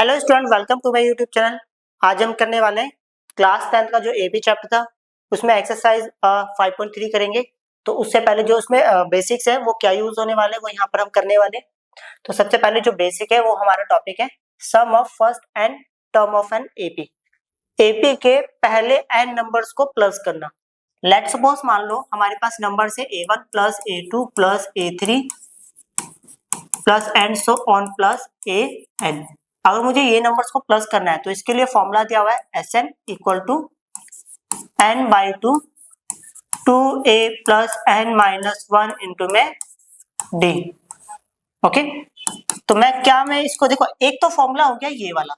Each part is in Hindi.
Hello student, welcome to my YouTube channel. आज हम करने वाले हैं क्लास 10th का जो एपी चैप्टर था उसमें एक्सरसाइज 5.3 करेंगे। तो उससे पहले जो उसमें बेसिक्स है वो क्या यूज होने वाले हैं वो यहाँ पर हम करने वाले हैं। तो सबसे पहले जो बेसिक है वो हमारा टॉपिक है sum of first n term of an AP. AP के पहले एन नंबर्स को प्लस करना। लेट सपोज मान लो हमारे पास नंबर है a1 plus a2 plus a3 plus and so on plus an। अगर मुझे ये नंबर्स को प्लस करना है तो इसके लिए फॉर्मूला दिया हुआ है Sn equal to n by two 2a plus n minus 1 into में d। ओके, तो मैं इसको देखो, एक तो फॉर्मूला हो गया ये वाला,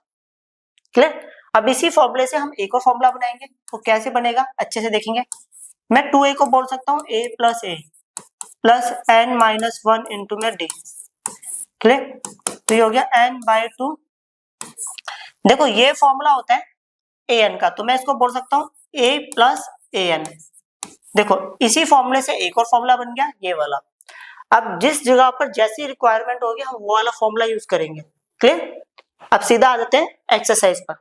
क्लियर। अब इसी फॉर्मूले से हम एक और फॉर्मूला बनाएंगे। वो कैसे बनेगा अच्छे से देखेंगे। मैं 2a को बोल सकता हूँ a plus n minus 1 into में d, क्लियर। तो ये हो गया n बाई टू। देखो ये फॉर्मूला होता है an का, तो मैं इसको बोल सकता हूँ a प्लस an। देखो इसी फॉर्मूले से एक और फॉर्मूला बन गया ये वाला। अब जिस जगह पर जैसी रिक्वायरमेंट होगी हम वो वाला फॉर्मूला यूज करेंगे, क्लियर। अब सीधा आ जाते हैं एक्सरसाइज पर।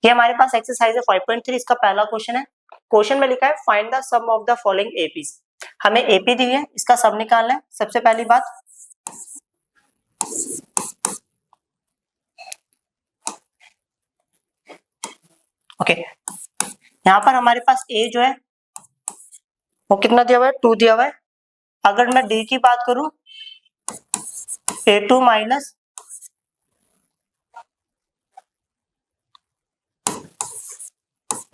ये हमारे पास एक्सरसाइज है 5.3। इसका पहला क्वेश्चन है। क्वेश्चन में लिखा है find the sum of the following APs. हमें एपी दी है, इसका सम निकालना है। सबसे पहली बात ओके, यहाँ पर हमारे पास a जो है वो कितना दिया हुआ है, 2 दिया हुआ है। अगर मैं d की बात करूं a2 minus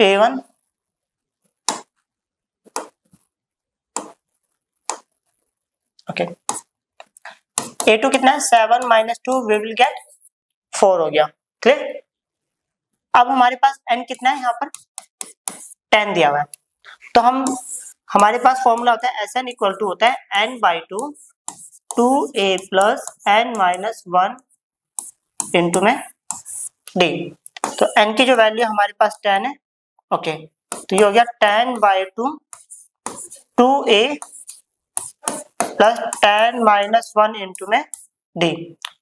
a1 okay, a2 कितना है 7 माइनस 2 वी विल गेट 4 हो गया, क्लियर। अब हमारे पास n कितना है, यहाँ पर 10 दिया हुआ है। तो हमारे पास फॉर्मूला होता है Sn इक्वल टू होता है n by two 2a plus n minus 1 into में d। तो n की जो वैल्यू हमारे पास 10 है, ओके। तो ये हो गया 10 by two 2a plus 10 minus 1 into में d,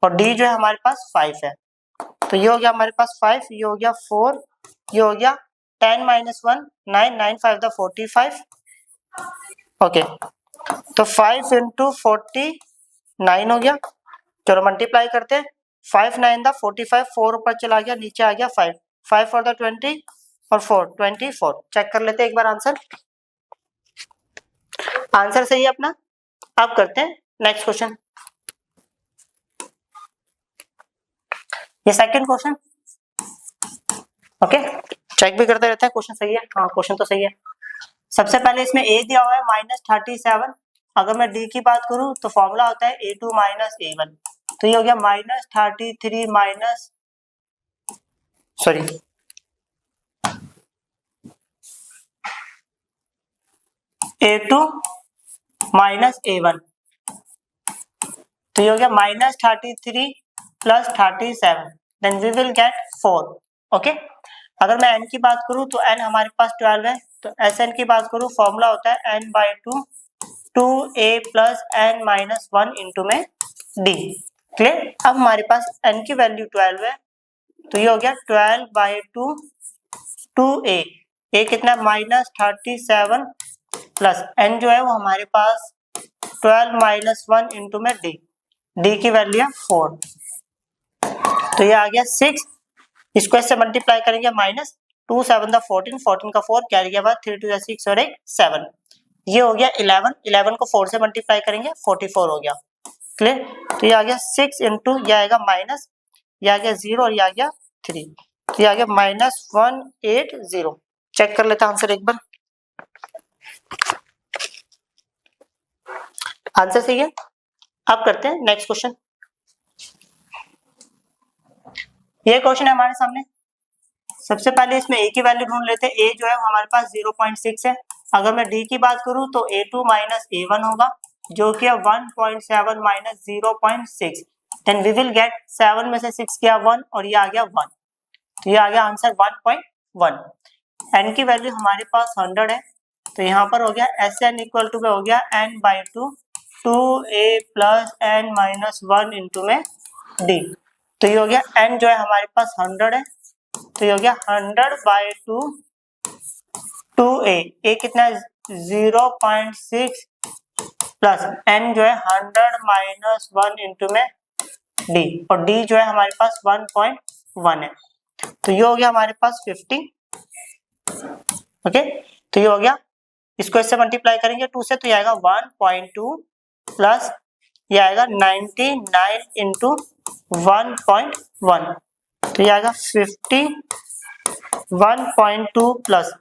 और d जो है हमारे पास 5 है। तो ये हो गया हमारे पास 5, ये हो गया 4, ये हो गया 10 माइनस 1 9 9 5 द 45, ओके। तो 5 इंटू 49 हो गया। चलो मल्टीप्लाई करते हैं। 5 9 द 45, 4 ऊपर चला गया, नीचे आ गया 5, 5 फॉर द 20 और 4 24। चेक कर लेते हैं एक बार आंसर सही है अपना। अब करते हैं नेक्स्ट क्वेश्चन। ये सेकंड क्वेश्चन, ओके। चेक भी करते रहते हैं क्वेश्चन सही है। हाँ क्वेश्चन तो सही है। सबसे पहले इसमें a दिया हुआ है माइनस 37। अगर मैं d की बात करूं तो फॉर्मूला होता है a2 माइनस a1। तो ये हो गया minus 33 minus sorry a2 minus a1। तो ये हो गया minus 33 plus 37, then we will get 4, okay. अगर मैं n की बात करूं तो n हमारे पास 12 है। तो Sn की बात करूं फॉर्मूला होता है n by two 2a plus n minus 1 into में d, क्लियर। अब हमारे पास n की वैल्यू 12 है, तो ये हो गया 12 बाई टू 2a, a कितना माइनस 37 प्लस n जो है वो हमारे पास 12 माइनस 1 इंटू में d की वैल्यू है 4। तो ये आ गया 6, इसको इससे मल्टीप्लाई करेंगे माइनस 2 7 द 14, 14 का 4 कैरी के बाद 3 2 6 और 1 7। ये हो गया 11, 11 को 4 से मल्टीप्लाई करेंगे 44 हो गया, क्लियर। तो ये आ गया 6 इंटू ये आएगा माइनस, ये आ गया 0 और ये आ गया 3, तो ये आ गया माइनस 180। चेक कर लेते हैं आंसर एक बार। आंसर सही है। अब करते हैं नेक्स्ट क्वेश्चन। ये क्वेश्चन है हमारे सामने। सबसे पहले इसमें a की वैल्यू ढूंढ लेते हैं। a जो है हमारे पास 0.6 है। अगर मैं d की बात करूं तो a2 माइनस a1 होगा, जो कि 1.7 minus 0.6, then we will get 7 में से 6 गया 1 और ये आ गया 1, तो ये आ गया आंसर 1.1। n की वैल्यू हमारे पास 100 है, तो यहाँ पर हो गया Sn इक्वल टू हो गया n by two 2a plus n minus 1 into में डी। तो ये हो गया n जो है हमारे पास 100 है, तो ये हो गया 100/2 2a, a कितना है 0.6 प्लस n जो है 100 माइनस 1 इंटू में d, और d जो है हमारे पास 1.1 है, तो ये हो गया हमारे पास 50। ओके, तो ये हो गया, इसको इससे मल्टीप्लाई करेंगे 2 से, तो ये आएगा 1.2 प्लस ये आएगा 99 इंटू 1.1, तो ये आएगा 51.2 प्लस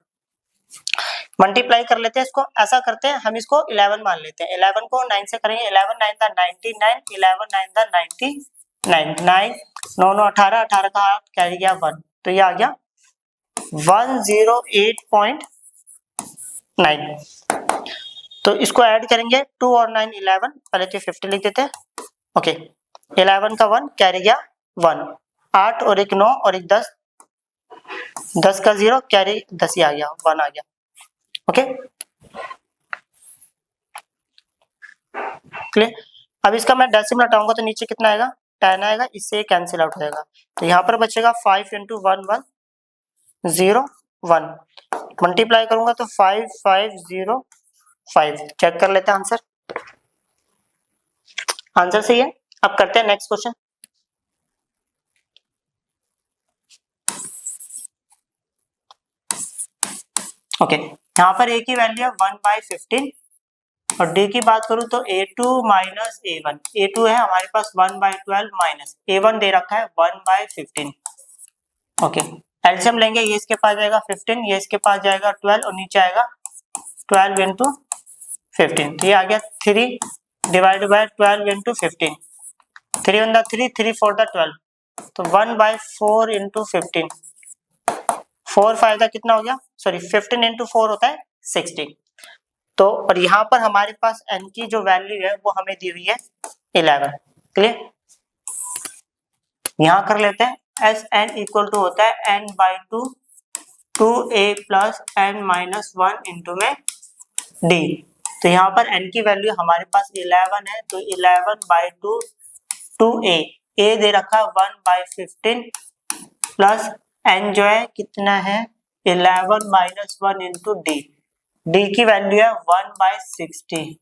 मल्टीप्लाई कर लेते हैं इसको, ऐसा करते हैं हम इसको 11 मान लेते हैं, 11 को 9 से करेंगे, 11 9 दा 99, 11 9 दा 99, 9 9 9 18, 18 का 8 कैरी गया 1, तो ये आ गया 108.9। तो इसको ऐड करेंगे 2 और 9 11, पहले तो 50 लिख देते हैं। ओके, 11 का 1 कैरी गया 1, 8 और एक 9 और एक 10, 10 का 0 कैरी 10 ही आ गया, 1 आ गया। Okay clear. अब इसका मैं डेसिमल हटाऊंगा तो नीचे कितना आएगा 10 आएगा, इससे कैंसिल आउट हो जाएगा, तो यहाँ पर बचेगा 5 इंटू 1101, मल्टीप्लाई करूंगा तो 5505। चेक कर लेते हैं आंसर, आंसर सही है। अब करते हैं नेक्स्ट क्वेश्चन। ओके, यहाँ पर a की वैल्यू है 1/15 और d की बात करूं तो a2 माइनस a1, a2 है हमारे पास 1/12 माइनस a1 दे रखा है 1/15। ओके, एलसीएम लेंगे, ये इसके पास जाएगा 15, ये इसके पास जाएगा 12 और नीचे आएगा 12 इंटू 15, तो ये आ गया 3 डिवाइड बाय 12 इंटू 15, 3 वन दा 3, 3 4 दा 12, तो 1/4 इंटू 15, 4 5 का कितना हो गया, सॉरी 15 इंटू 4 होता है 60। तो और यहाँ पर हमारे पास n की जो वैल्यू है वो हमें दी हुई है 11। क्लियर, यहाँ कर लेते हैं एस एन इक्वल टू होता है n/2 2a plus n minus 1 into में d। तो यहाँ पर n की वैल्यू हमारे पास 11 है, तो 11/2 2a, a दे रखा 1/15 प्लस n जो है कितना है 11 माइनस 1 इंटू d, d की वैल्यू है 1/60,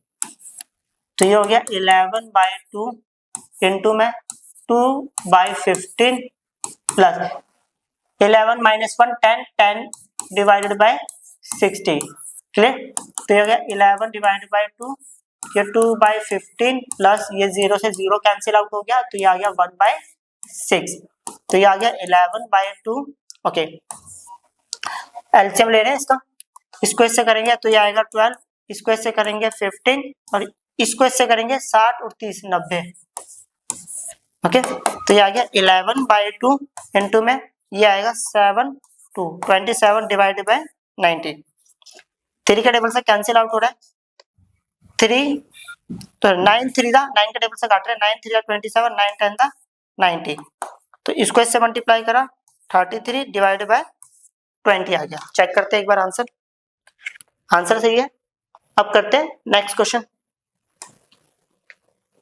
तो ये हो गया 11/2 इंटू में 2/15 plus 11 minus 1 10, 10 divided by 60। Clear, तो ये हो गया 11 डिवाइडेड बाय 2, ये 2/15 प्लस ये 0 से 0 कैंसिल आउट हो गया, तो ये आ गया 1/6, तो ये आ गया 11/2। ओके, एलसीएम ले रहे हैं इसका, इसको इससे करेंगे तो ये आएगा 12, इसको इससे करेंगे 15 और इसको इससे करेंगे 60 और 30 90। ओके, तो ये आ गया 11/2 इंटू में ये आएगा 7 2 27 डिवाइडेड बाय 90, 3 का टेबल से कैंसिल आउट हो रहा है 3, तो 9 3 दा 9 का टेबल से काट रहे हैं, 9 3 27, 9 10 दा 90, तो इसको इससे मल्टीप्लाई करा 33 डिवाइडेड बाय 20 आ गया। चेक करते हैं एक बार आंसर, आंसर सही है। अब करते हैं नेक्स्ट क्वेश्चन।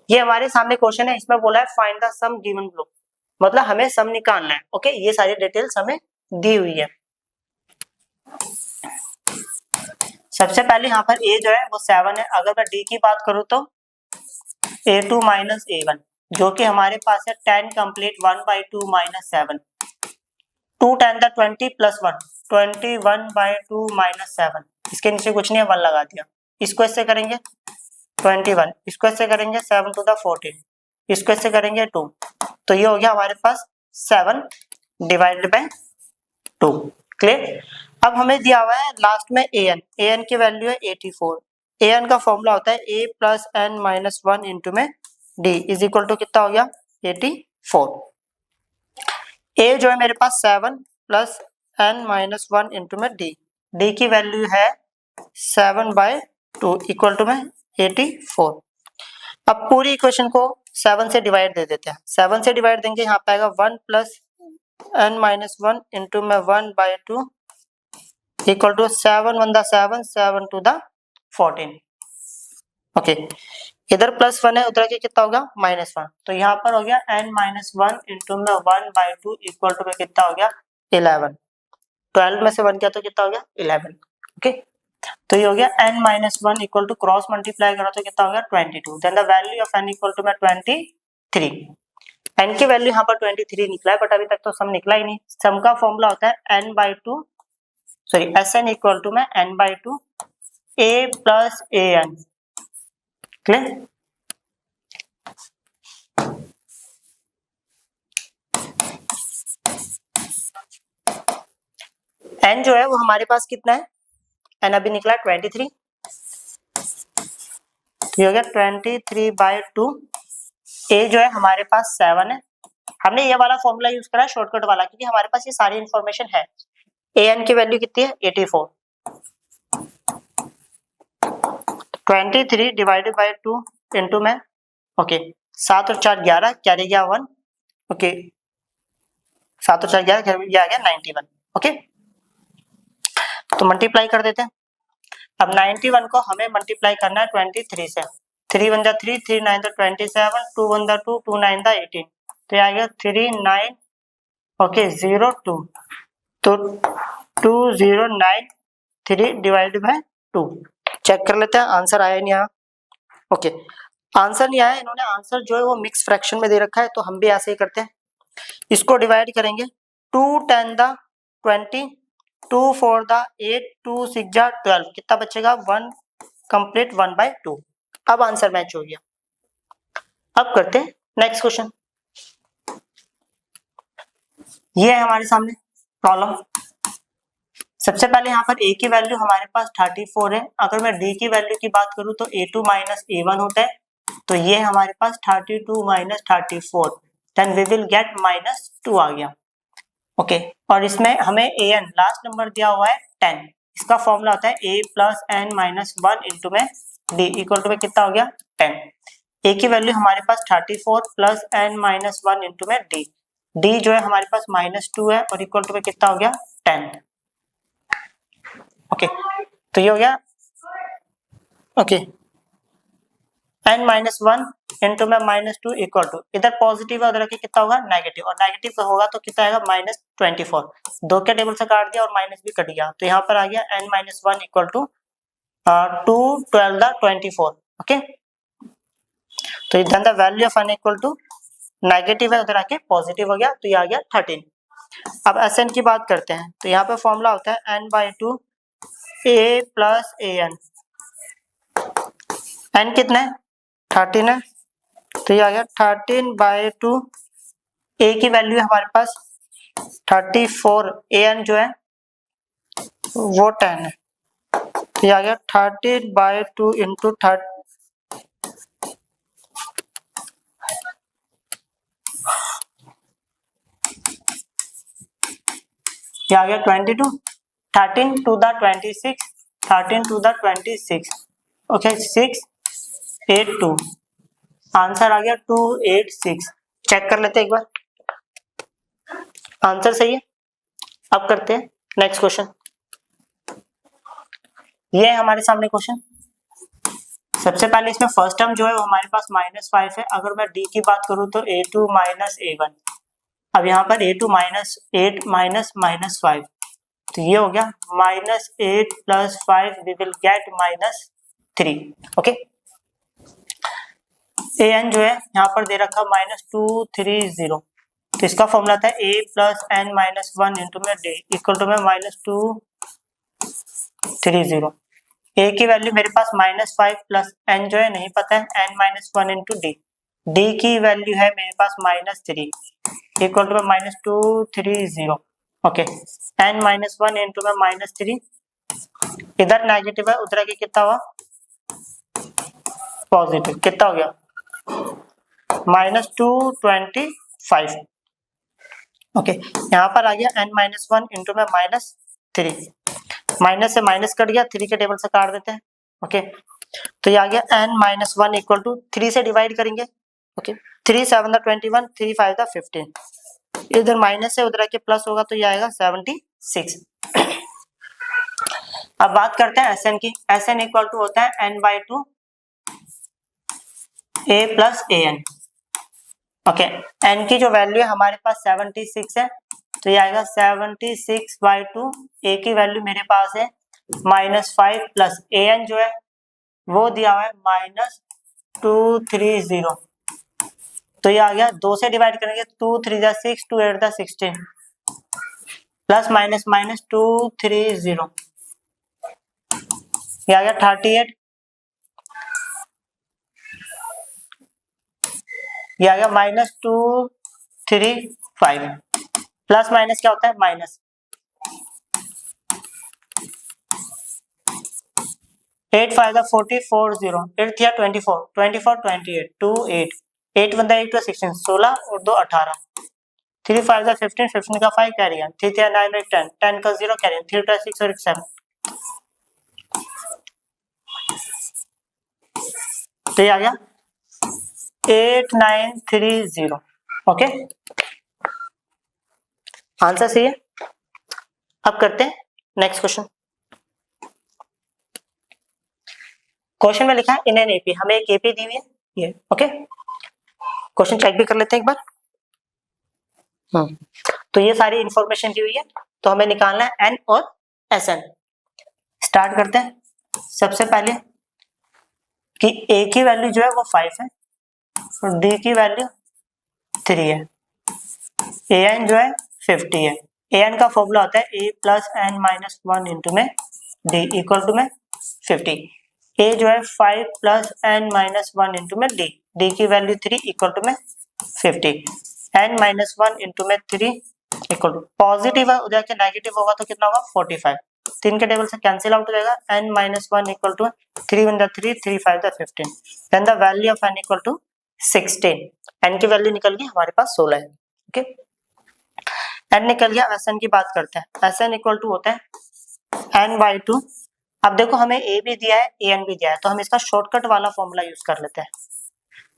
ये हमारे सामने क्वेश्चन है, इसमें बोला है find the sum given below, मतलब हमें सम निकालना है। ओके, ये सारी डिटेल्स हमें दी हुई है। सबसे पहले यहाँ पर a जो है वो 7 है, अगर मैं d की बात करूँ तो a2 माइनस a1, जो कि हमारे पास है 10 कंप्लीट 1/2 माइनस 7, 2 10 दा 20 प्लस 1 21/2 माइनस 7, इसके नीचे कुछ नहीं है 1 लगा दिया, इसको इससे करेंगे 21, इसको इससे करेंगे 7 टू द 14, इसको इससे करेंगे 2, तो ये हो गया हमारे पास 7 डिवाइडेड बाय 2। क्लियर, अब हमें दिया हुआ है लास्ट में an की वैल्यू है 84, an का फॉर्मूला होता है a plus n minus 1 into में d इज इक्वल टू कितना हो गया 84। a जो है मेरे पास 7 प्लस n माइनस 1 इंटू में d की वैल्यू है 7/2 इक्वल टू में 84। अब पूरी इक्वेशन को 7 से डिवाइड दे देते हैं, 7 से डिवाइड देंगे यहाँ पे आएगा 1 प्लस n माइनस 1 इंटू में 1/2 इक्वल टू 7 1 दा 7 7 टू द 14। ओके, इधर +1 है, उधर के कितना होगा -1, तो यहाँ पर हो गया n-1 इंटू में 1/2 इक्वल टू में कितना हो गया 11। 12 में से 1 किया तो कितना हो गया 11। ओके, तो ये हो गया n-1 equal to cross multiply करो तो कितना हो गया 22। Then the value of n equal to में 23। n की वैल्यू यहाँ पर 23 निकला है, बट अभी तक तो सम निकला ही नहीं। सम का फॉर्मूला होता है n/2 sorry Sn equal to में n/2 a plus an। Clear? n जो है वो हमारे पास कितना है, n अभी निकला 23, ये हो गया 23/2। a जो है हमारे पास 7 है। हमने ये वाला फॉर्मूला यूज करा है शॉर्टकट वाला, क्योंकि हमारे पास ये सारी इंफॉर्मेशन है। an की वैल्यू कितनी है 84। 23 डिवाइडेड बाय 2 इंटू में ओके 7 और 4 11, क्या रह गया 1। ओके 7 और 4 11, ये आ गया 91। ओके, तो मल्टीप्लाई कर देते हैं। अब 91 को हमें मल्टीप्लाई करना है 23 से। 3 1 जा 3, 3 9 जा 27, 2 1 जा 2, 2 9 जा 18, तो ये आ गया 39 ओके 02, तो 2093 डिवाइड बाय 2। चेक कर लेते हैं आंसर आया नहीं आया। ओके, आंसर नहीं आया, इन्होंने आंसर जो है वो मिक्स फ्रैक्शन में दे रखा है, तो हम भी ऐसे ही करते हैं। इसको डिवाइड करेंगे 2 10 द 20, 2 4 द 8, 2 6 जा 12, कितना बचेगा 1 कंप्लीट 1/2। अब आंसर मैच हो गया। अब करते हैं नेक्स्ट क्वेश्चन। ये है हमारे सामने प्रॉब्लम। सबसे पहले यहाँ पर a की वैल्यू हमारे पास 34 है। अगर मैं d की वैल्यू की बात करूँ तो a2 माइनस a1 होता है, तो ये हमारे पास 32 minus 34, then we will get -2 आ गया। ओके, और इसमें हमें an लास्ट नंबर दिया हुआ है 10। इसका फॉर्मूला होता है a प्लस n-1 इंटू में d इक्वल टू में कितना हो गया 10। a की वैल्यू हमारे पास 34 प्लस n-1 इंटू में d जो है हमारे पास -2 है और इक्वल टू में कितना हो गया 10। ओके, तो ये हो गया ओके n-1 इंटू में -2 इक्वल टू, इधर पॉजिटिव है उधर के कितना होगा नेगेटिव, और नेगेटिव का होगा तो कितना आएगा -24। दो के टेबल से काट दिया और माइनस भी कट गया, तो यहाँ पर आ गया n-1 equal to 2 12 the 24। Okay, तो इधर the value of n equal to negative है उधर आके पॉजिटिव हो गया, तो ये आ गया 13। अब Sn की बात करते हैं, तो यहाँ पे फॉर्मूला होता है n/2 a plus an। n कितना है 13 है, तो ये आ गया 13/2। a की वैल्यू है हमारे पास 34, an जो है वो 10 है, तो ये आ गया 13/2 इंटू 30, ये आ गया 22, 13 to the 26, 13 to the 26 okay 682, answer आ गया 286। चेक कर लेते हैं एक बार, आंसर सही है। अब करते हैं नेक्स्ट क्वेश्चन। ये है हमारे सामने क्वेश्चन। सबसे पहले इसमें फर्स्ट टर्म जो है वो हमारे पास -5 है। अगर मैं d की बात करूं तो a2 माइनस a1। अब यहाँ पर a2 माइनस 8 माइनस -5, तो ये हो गया -8 plus 5 we will get -3। Okay, an जो है यहाँ पर दे रखा -230, तो इसका फॉर्मूला था a प्लस n-1 इंटू में d इक्वल टू में -230। a की वैल्यू मेरे पास -5 प्लस n जो है नहीं पता है, n-1 इंटू d की वैल्यू है मेरे पास -3 इक्वल टू में -230। ओके, n-1 इंटू में -3, इधर नेगेटिव है उधर के कितना हुआ पॉजिटिव, कितना हो गया -225। ओके, यहाँ पर आ गया n-1 इंटू में -3, माइनस से माइनस कट गया, 3 के टेबल से काट देते हैं। ओके, तो ये आ गया n-1 इक्वल टू 3 से डिवाइड करेंगे। ओके, 3 7 द 21, 3 5 द 15, इधर माइनस है उधर के प्लस होगा तो ये आएगा 76। अब बात करते हैं Sn की। Sn इक्वल टू होता है n/2 A plus a N. Okay, N की जो वैल्यू है हमारे पास 76 है, तो ये आएगा 76/2। ए की वैल्यू मेरे पास है -5 प्लस ए एन जो है वो दिया हुआ है -230। तो ये आ गया, 2 से डिवाइड करेंगे 2 3 जा 6, 2 8 जा 16, प्लस माइनस माइनस 230, ये आ गया 38। ये आ गया -235। प्लस माइनस क्या होता है? माइनस। 8 5 40 40, 8 या 24 24 28 2 8 8 बंदा 8 16 16 और 2 18, 3 5 15 15 का 5 कैरी है, 3 3 9 10 10 का 0 कैरी, 3 2 6 और 7, तो ये आ गया 8930। ओके, आंसर सही है। अब करते हैं नेक्स्ट क्वेश्चन। क्वेश्चन में लिखा है इन एन एपी, हमें एक एपी दी हुई है ये। ओके, क्वेश्चन चेक भी कर लेते हैं एक बार। तो ये सारी इंफॉर्मेशन दी हुई है, तो हमें निकालना है एन और एस एन। स्टार्ट करते हैं। सबसे पहले कि ए की वैल्यू जो है वो 5 है और डी की वैल्यू 3 है, ए एन जो है 50 है। ए एन का फॉर्मूला होता है a plus n minus 1 into में डी इक्वल टू में 50। ए जो है 5 प्लस एन माइनस 1 इंटू में डी, डी की वैल्यू 3 इक्वल टू में 50, एन माइनस 1 इंटू में 3 इक्वल टू, पॉजिटिव हो जाएगा नेगेटिव होगा तो कितना होगा 45, 3 के टेबल से कैंसिल आउट हो जाएगा, n minus 1 equal to 3 1 3 3 5 15, then the value of n equal to 16, n की वैल्यू निकल गई हमारे पास 16 है। ओके, n निकल गया। Sn की बात करते हैं। Sn इक्वल टू होता है n/2। अब देखो हमें a भी दिया है an भी दिया है, तो हम इसका शॉर्टकट वाला फॉर्मूला यूज कर लेते हैं।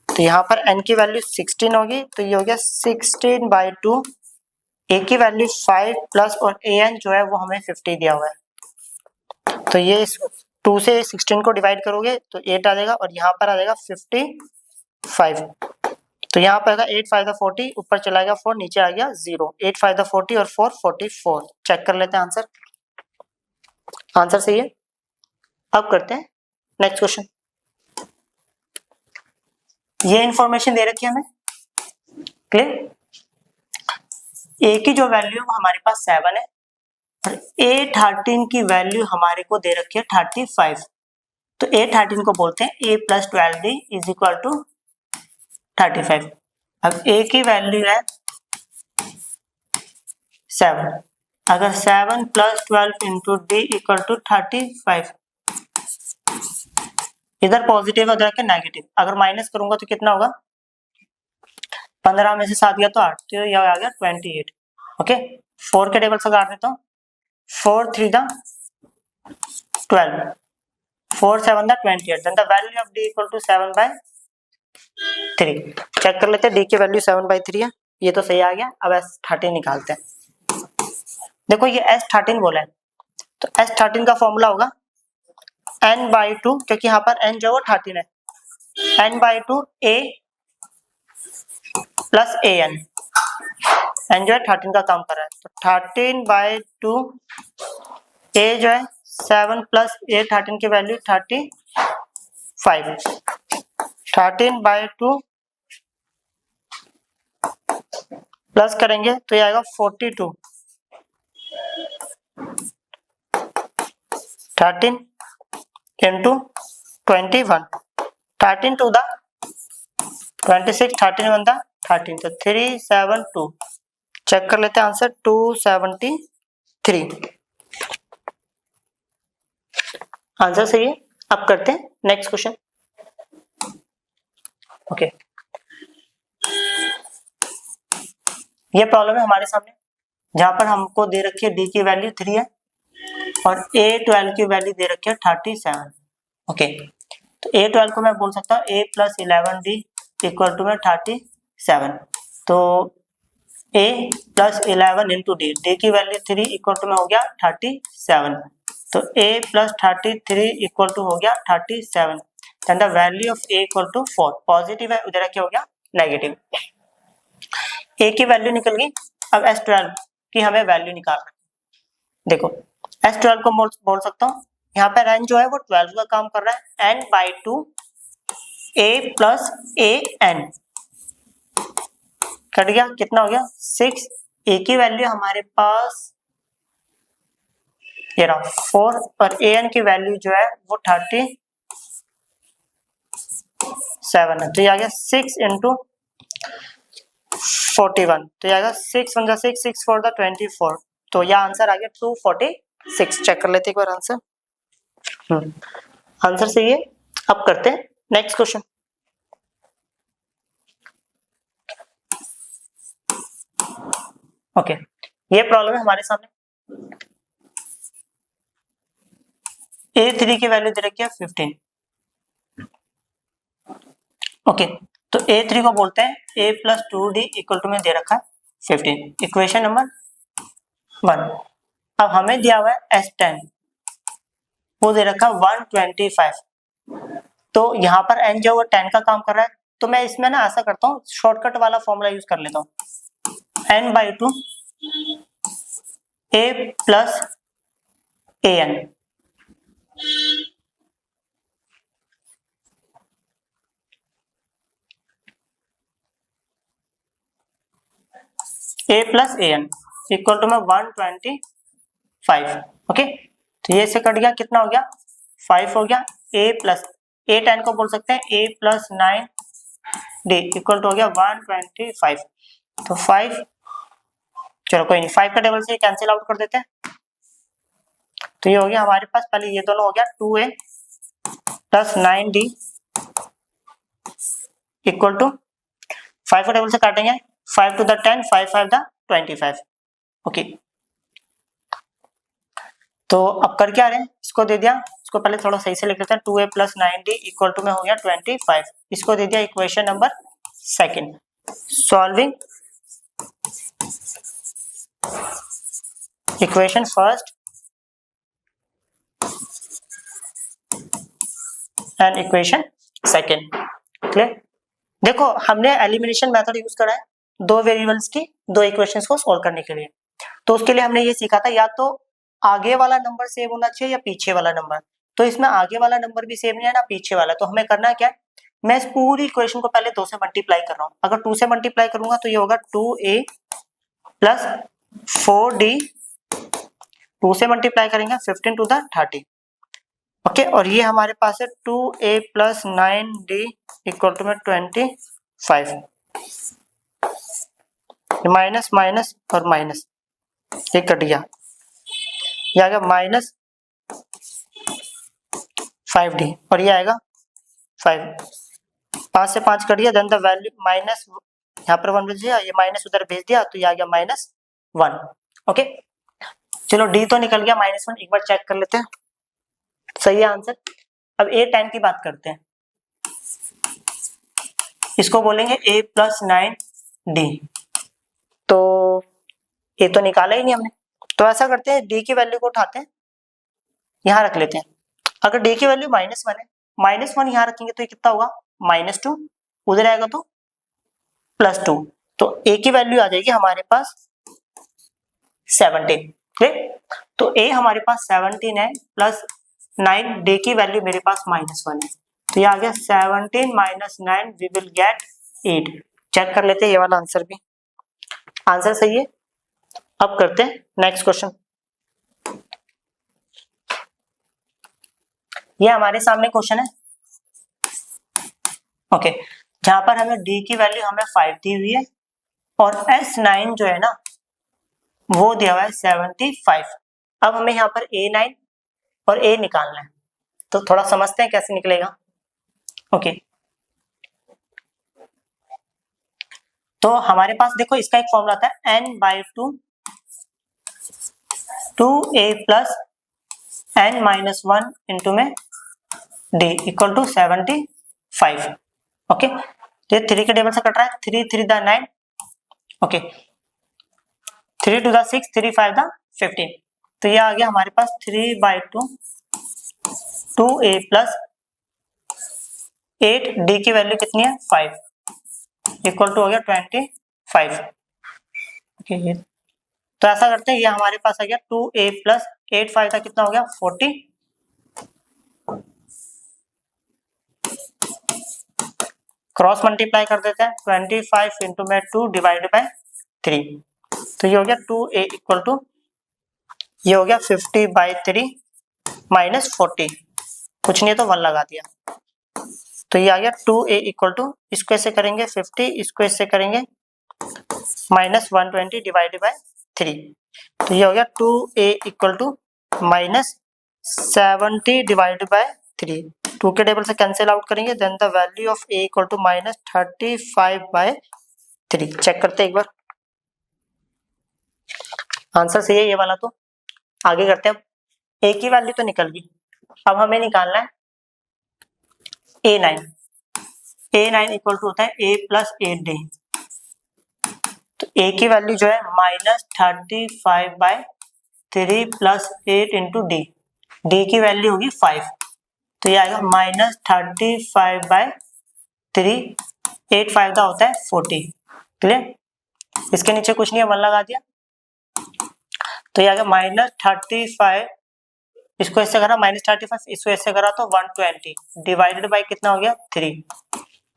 तो यहाँ पर n की वैल्यू 16 होगी, तो ये हो गया 16/2, a की वैल्यू 5 प्लस और an जो है वो हमें 50 दिया हुआ है, तो ये 2 से 16 को डिवाइड करोगे तो 8 आ जाएगा और यहाँ पर आ जाएगा 55, तो यहाँ पर आएगा 8 5 40, ऊपर चला गया 4, नीचे आ गया 0, 8 5 40 और 4 44। चेक कर लेते हैं आंसर, आंसर सही है। अब करते हैं नेक्स्ट क्वेश्चन। ये इंफॉर्मेशन दे रखी है हमें, क्लियर। ए की जो वैल्यू है वो हमारे पास 7 है और A13 की वैल्यू हमारे को दे रखी है 35, तो A13 को बोलते हैं A plus 12D is equal to 35। अब A की वैल्यू है 7, अगर 7 plus 12 into D equal to 35, इधर पॉजिटिव हो जाएगा नेगेटिव, अगर माइनस करूंगा तो कितना होगा, 15 में से 7 गया तो 8, तो यह आ गया 28। ओके, 4 के टेबल से काट देता हूँ, 4 3 the 12, 4 7 the 28, then the value of d equal to 7/3। Check कर लेते हैं, d की वैल्यू 7/3 है, ये तो सही आ गया। अब S13 निकालते हैं। देखो ये S13 बोला है, तो S13 का फॉर्मूला होगा n/2, क्योंकि यहाँ पर n जो है 13 है, n/2 a plus an, n जो है 13 का काम कर रहा है, तो 13/2 a जो है 7 प्लस a 13 की वैल्यू 35, 13/2 प्लस करेंगे तो ये आएगा 42, 13 इंटू 21, 13 टू द 26, 13 1 द 13, तो 372। चेक कर लेते हैं आंसर, 273 आंसर सही है। अब करते हैं नेक्स्ट क्वेश्चन। ओके, ये प्रॉब्लम है हमारे सामने, जहां पर हमको दे रखी है डी की वैल्यू 3 है और A12 की वैल्यू दे रखी है 37। ओके, तो A12 को मैं बोल सकता हूँ A plus 11D equal to में 37, तो A plus 11 into D, d की वैल्यू 3 इक्वल टू में हो गया 37, तो A प्लस 33 इक्वल टू हो गया 37, then the value of a equal to 4, positive है, उधर क्या हो गया नेगेटिव। ए की वैल्यू निकल गई। अब S12 की हमें वैल्यू निकालना है। देखो S12 को बोल सकता हूँ, यहाँ पर n जो है वो 12 का काम कर रहा है, n/2 a plus a n cut गया, कितना हो गया 6। a की वैल्यू हमारे पास ये रहा 4 और an की वैल्यू जो है वो 37 है। तो ये आ गया 6 इंटू 41, तो ये आ गया 6 × 6 6 4 24। तो यह आंसर आ गया 246। चेक कर लेते एक बार आंसर। आंसर सही है। अब करते हैं नेक्स्ट क्वेश्चन। ओके, ये प्रॉब्लम है हमारे सामने। A3 की वैल्यू दे रखी है 15। ओके, तो A3 को बोलते हैं a plus 2d equal to में दे रखा है 15, इक्वेशन नंबर 1। अब हमें दिया हुआ है S10, वो दे रखा है 125। तो यहाँ पर n जो है 10 का काम कर रहा है, तो मैं इसमें ना ऐसा करता हूँ, शॉर्टकट वाला फॉर्मूला यूज कर लेता हूँ, n/2 a plus an। a plus an equal to में 125। ओके, तो ये से कट गया, कितना हो गया 5 हो गया। a प्लस a10 को बोल सकते हैं a plus 9d equal to हो गया 125। तो 5, चलो कोई नहीं, 5 का टेबल से कैंसिल आउट कर देते हैं। तो ये हो गया हमारे पास, पहले ये दोनों हो गया 2a plus 9d equal to 5 का टेबल से काटेंगे, 5 to the 10, 5 5 the 25। ओके, तो अब कर क्या रहे हैं, इसको दे दिया, इसको पहले थोड़ा सही से लिख लेते हैं, 2a plus 9d equal to में हो गया 25। इसको दे दिया equation number 2। Solving equation first and equation second. Clear. देखो हमने एलिमिनेशन मेथड यूज करा है दो वेरिएबल्स की दो इक्वेशंस को सॉल्व करने के लिए। तो उसके लिए हमने ये सीखा था, या तो आगे वाला नंबर सेम होना चाहिए या पीछे वाला नंबर। तो इसमें आगे वाला नंबर भी सेम नहीं है ना पीछे वाला, तो हमें करना क्या है, मैं इस पूरी इक्वेशन को पहले 2 से मल्टीप्लाई कर रहा हूँ। अगर 2 से मल्टीप्लाई करूंगा तो ये होगा 2a प्लस 4d, 2 से मल्टीप्लाई करेंगे 15 to the 30। ओके, और ये हमारे पास है 2a plus 9d equal to में 25। माइनस माइनस और माइनस ये कट गया, ये आएगा माइनस 5d और ये आएगा 5। 5 से 5 कट गया, देन द वैल्यू माइनस, यहाँ पर 1 भेज दिया, ये माइनस उधर भेज दिया, तो ये आ गया -1। ओके, चलो d तो निकल गया -1, एक बार चेक कर लेते हैं सही है आंसर। अब A10 की बात करते हैं, इसको बोलेंगे a प्लस 9d। तो ये तो निकाला ही नहीं हमने, तो ऐसा करते हैं d की वैल्यू को उठाते हैं, यहाँ रख लेते हैं। अगर d की वैल्यू -1 है, -1 यहाँ रखेंगे तो ये कितना होगा -2, उधर आएगा तो +2, तो a की वैल्यू आ जाएगी हमारे पास 17। ठीक, तो a हमारे पास 17 है प्लस 9, d की वैल्यू मेरे पास -1 है, तो ये आ गया 17 - 9 वी विल गेट 8। चेक कर लेते हैं ये वाला आंसर भी, आंसर सही है। अब करते हैं नेक्स्ट क्वेश्चन। ये हमारे सामने क्वेश्चन है। ओके, जहां पर हमें d की वैल्यू हमें 5 दी हुई है और S9 जो है ना वो दिया हुआ है 75। अब हमें यहाँ पर A9 और A निकालना है, तो थोड़ा समझते हैं कैसे निकलेगा। ओके, तो हमारे पास देखो इसका एक फॉर्मूला आता है n/2 2a plus n-1 into में d इक्वल टू 75। ओके, तो ये 3 के टेबल से कट रहा है, 3 3 दा 9, ओके 3 2 दा 6 3 5 दा 15, तो ये आ गया हमारे पास 3/2 2a प्लस 8, डी की वैल्यू कितनी है 5, इक्वल टू हो गया 25। ओके, तो ऐसा करते हैं, ये हमारे पास आ गया 2a प्लस 8 5 का कितना हो गया 40। क्रॉस मल्टीप्लाई कर देते हैं, 25 इंटू में 2 डिवाइड बाय 3, तो ये हो गया 2a इक्वल टू, ये हो गया 50/3 माइनस 40, कुछ नहीं है तो 1 लगा दिया, तो ये आ गया 2a इक्वल टू, इसको ऐसे करेंगे 50, इसको ऐसे करेंगे माइनस 120 डिवाइड बाय 3, तो ये हो गया 2a equal to minus 70 divide by 3, 2 के टेबल से कैंसिल आउट करेंगे, then the value of a equal to minus 35/3। Check करते हैं एक बार, आंसर सही है ये वाला, तो आगे करते हैं। a की वैल्यू तो निकल गई, अब हमें निकालना है a9। a9 इक्वल टू होता है a प्लस 8d, तो a की वैल्यू जो है minus 35/3 plus 8 into D, d की वैल्यू होगी 5, तो ये आएगा माइनस 35/3, 8 5 का होता है 40, क्लियर। इसके नीचे कुछ नहीं है, 1 लगा दिया, तो ये आएगा माइनस 35, इसको ऐसे करा माइनस 35, इसको ऐसे करा तो 120 डिवाइडेड बाई कितना हो गया 3।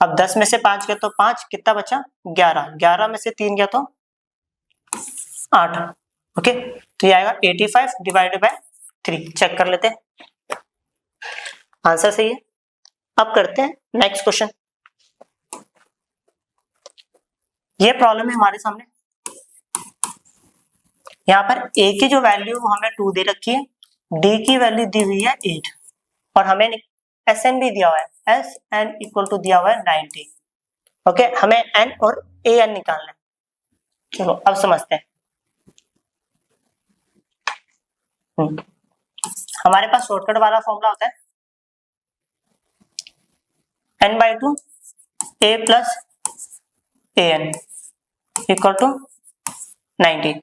अब 10 में से 5 गया तो 5, कितना बचा 11, 11 में से 3 गया तो 8। ओके, तो ये आएगा 85 डिवाइडेड बाय 3। चेक कर लेते हैं, आंसर सही है। अब करते हैं नेक्स्ट क्वेश्चन। ये प्रॉब्लम है हमारे सामने, यहाँ पर a की जो वैल्यू वो हमें 2 दे रखी है, d की वैल्यू दी हुई है 8, और हमें Sn भी दिया हुआ है, Sn इक्वल टू दिया हुआ है 90। ओके, हमें n और an निकालना है। चलो अब समझते हैं। हमारे पास शॉर्टकट वाला फॉर्मूला होता है n/2 a plus an equal to 90।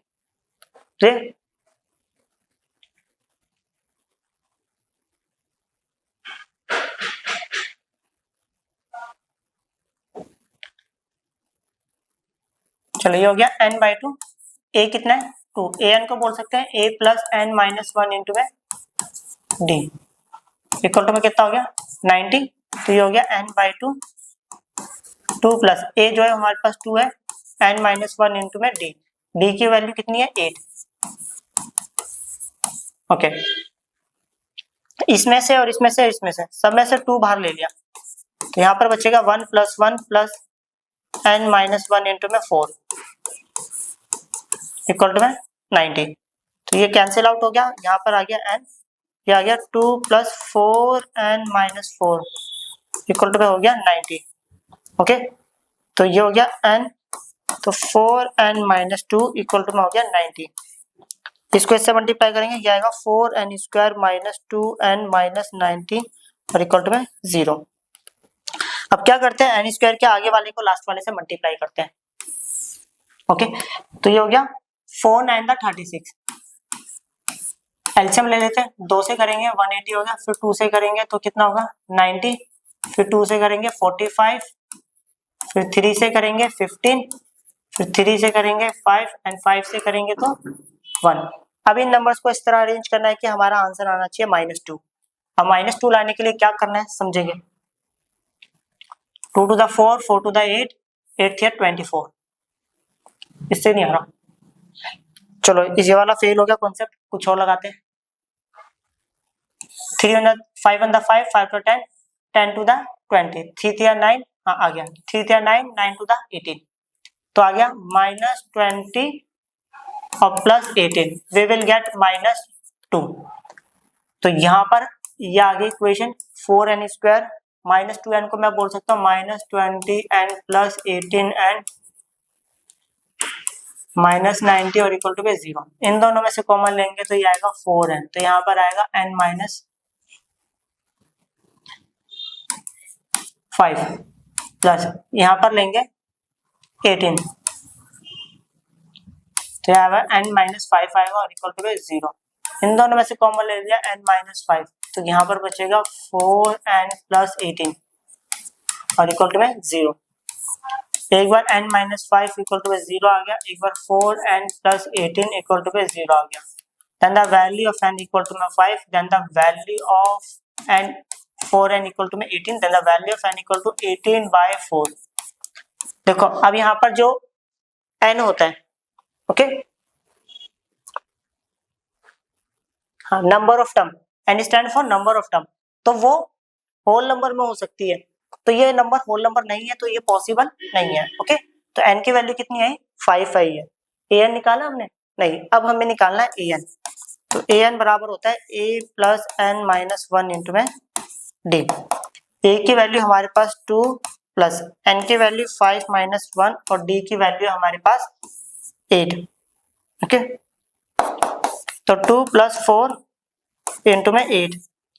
चलो ये हो गया n/2, a कितना है 2, an को बोल सकते हैं a plus n minus 1 into में d इक्वल टू में कितना हो गया 90, तो ये हो गया n/2, 2 प्लस a जो है हमारे पास 2 है, n माइनस 1 इंटू में d, d की वैल्यू कितनी है 8। ओके, इसमें से और इसमें से सब में से 2 बाहर ले लिया, तो यहाँ पर बचेगा 1 plus 1 plus n minus 1 into में 4 इक्वल टू में 90, तो ये कैंसिल आउट हो गया, यहाँ पर आ गया n, ये आ गया 2 plus 4n minus 4 equal to में हो गया 90। ओके, तो ये हो गया n, तो 4n माइनस 2 इक्वल टू में हो गया 90, इसको इससे मल्टीप्लाई करेंगे, ये आएगा 4n square minus 2n minus 90 और इक्वल टू में 0। अब क्या करते हैं, n स्क्वायर के आगे वाले को लास्ट वाले से मल्टीप्लाई करते हैं। ओके, तो ये हो गया 4 9 36, एलसीएम ले लेते हैं, 2 से करेंगे 180 हो गया, फिर 2 से करेंगे तो कितना होगा 90, फिर 2 से करेंगे 45, फिर 3 से करेंगे 15, फिर 3 से करेंगे 5 एंड 5 से करेंगे तो 1। अब इन नंबर्स को इस तरह अरेंज करना है कि हमारा आंसर आना चाहिए -2। अब -2 लाने के लिए क्या करना है समझेंगे, 2 टू द 4, 4 टू द 8, 8 थे 24, इससे नहीं आ रहा। चलो इस ये वाला फेल हो गया कॉन्सेप्ट, कुछ और लगाते हैं। 3 on the 5 on the 5, 5 to 10, 10 to the 20, 3 3 9, हाँ आ गया 3 3 9, 9 to the 18, तो आ गया -20 और प्लस 18, वी विल गेट -2। तो यहाँ पर ये आ गई इक्वेशन 4n स्क्वायर, -2n को मैं बोल सकता हूँ -20n प्लस 18n -90 और इक्वल टू पे 0। इन दोनों में से कॉमन लेंगे तो ये आएगा 4n, तो यहाँ पर आएगा n माइनस 5 प्लस यहाँ पर लेंगे 18, तो यहाँ पर n माइनस 5 आएगा और इक्वल टू पे 0। इन दोनों में से कॉमन ले लिया n माइनस 5, तो यहाँ पर बचेगा 4n प्लस 18 और इक्वल टू में 0। एक बार n माइनस 5 इक्वल टू में 0 आ गया, एक बार 4n प्लस 18 इक्वल टू में 0 आ गया। Then the value of n equal to में 5, then the value of n 4n equal to में 18, then the value of n equal to 18/4। देखो अब यहाँ पर जो n होता है, ओके, हाँ, number of term, n stand for number of term, तो वो होल नंबर में हो सकती है, तो ये नंबर होल नंबर नहीं है, तो ये पॉसिबल नहीं है। ओके, तो n की वैल्यू कितनी आई, 5 आई है। an निकाला हमने नहीं, अब हमें निकालना है an। तो an बराबर होता है a plus n minus 1 into में d। a की वैल्यू हमारे पास 2 प्लस n की वैल्यू 5 माइनस 1 और d की वैल्यू हमारे पास 8। ओके, तो 2 प्लस 4 इंटू में 8,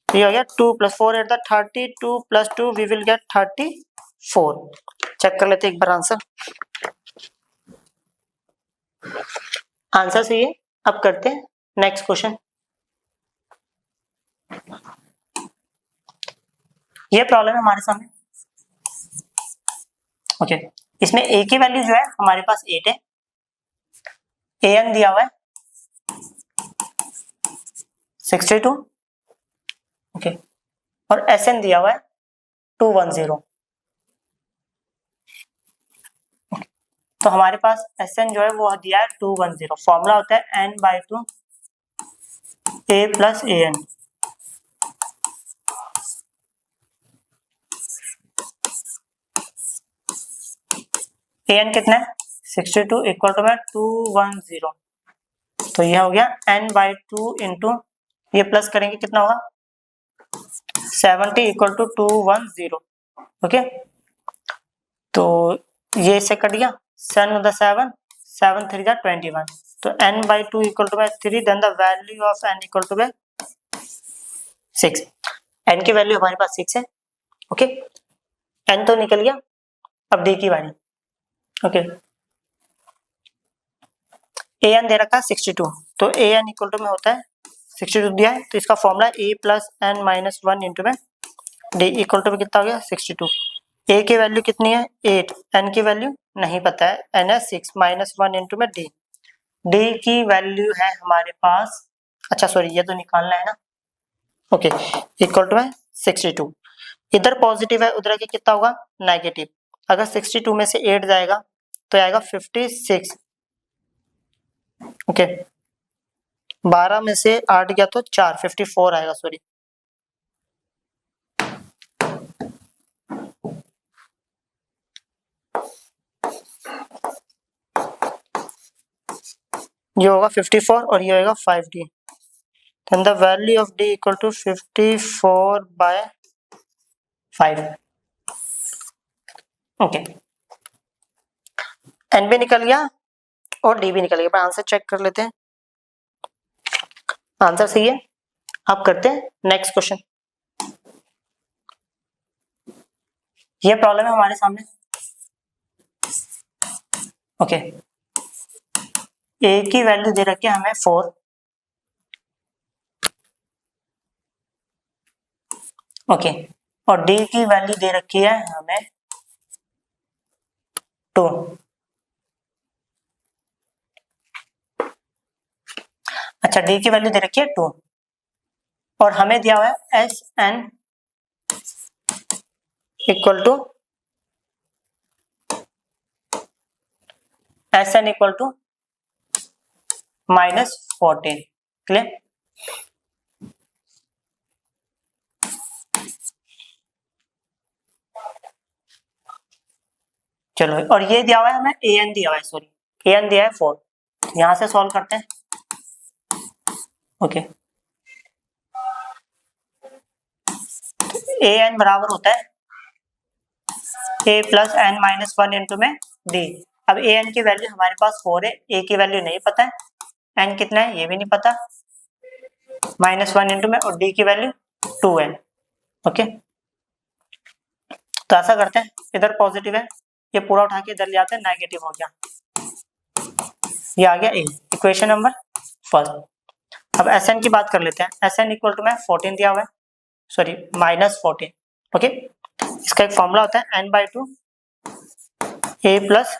ये हो गया 2 plus 4 eight the 32 plus 2 we will get 34। Check कर लेते एक बार आंसर। आंसर सही है। अब करते हैं नेक्स्ट क्वेश्चन। ये प्रॉब्लम है हमारे सामने। ओके, इसमें a की वैल्यू जो है हमारे पास 8 है, an दिया हुआ है 62, ओके, और sn दिया हुआ है 210। तो हमारे पास sn जो है वो दिया है 210। फॉर्मूला होता है n/2 a plus an। an कितना है 62 इक्वल टू में 210, तो यह हो गया n/2 इंटू, ये प्लस करेंगे कितना होगा 70 इक्वल टू 210। ओके, तो ये इससे कट गया, 7 7 7 3 21, तो n/2 इक्वल टू में 3, then the value of n equal to में 6। n की वैल्यू हमारे पास 6 है। ओके, n तो निकल गया, अब d की बारी। ओके, an दे रखा है 62, तो an इक्वल टू में होता है 62 दिया है, तो इसका formula a plus n minus 1 into में d इक्वल टू में कितना हो गया 62। a की वैल्यू कितनी है 8, n की वैल्यू नहीं पता है, n है 6 माइनस 1 इंटू में d की वैल्यू है हमारे पास, अच्छा सॉरी ये तो निकालना है ना। ओके, इक्वल टू है 62। इधर पॉजिटिव है, उधर के कितना होगा नेगेटिव। अगर 62 में से 8 जाएगा तो आएगा 56। ओके, 12 में से 8 गया तो 4, 54 आएगा, सॉरी। ये होगा 54 और ये होगा 5d, then the value of d equal to 54/5। Okay, n भी निकल गया और d भी निकल गया। आंसर चेक कर लेते हैं। आंसर सही है। अब करते हैं नेक्स्ट क्वेश्चन। ये प्रॉब्लम है हमारे सामने। ओके, a की वैल्यू दे रखी है हमें 4, ओके, और d की वैल्यू दे रखी है हमें 2। अच्छा, d की वैल्यू दे रखी है 2 और हमें दिया हुआ है sn इक्वल टू -14। क्लियर? चलो, और ये दिया हुआ है हमें an दिया हुआ है, सॉरी an दिया है 4, यहां से सॉल्व करते हैं। ओके, an बराबर होता है a plus n minus 1 into में d। अब an की वैल्यू हमारे पास 4 है, a की वैल्यू नहीं पता है, n कितना है ये भी नहीं पता, -1 इंटू में, और d की वैल्यू 2 है। ओके, तो ऐसा करते हैं, इधर पॉजिटिव है, ये पूरा उठा के इधर ले आते हैं, नेगेटिव हो गया, ये आ गया a, इक्वेशन नंबर फर्स्ट। अब Sn की बात कर लेते हैं। Sn इक्वल टू में 14 दिया हुआ है, सॉरी -14। ओके, इसका एक फॉर्मूला होता है n/2 a plus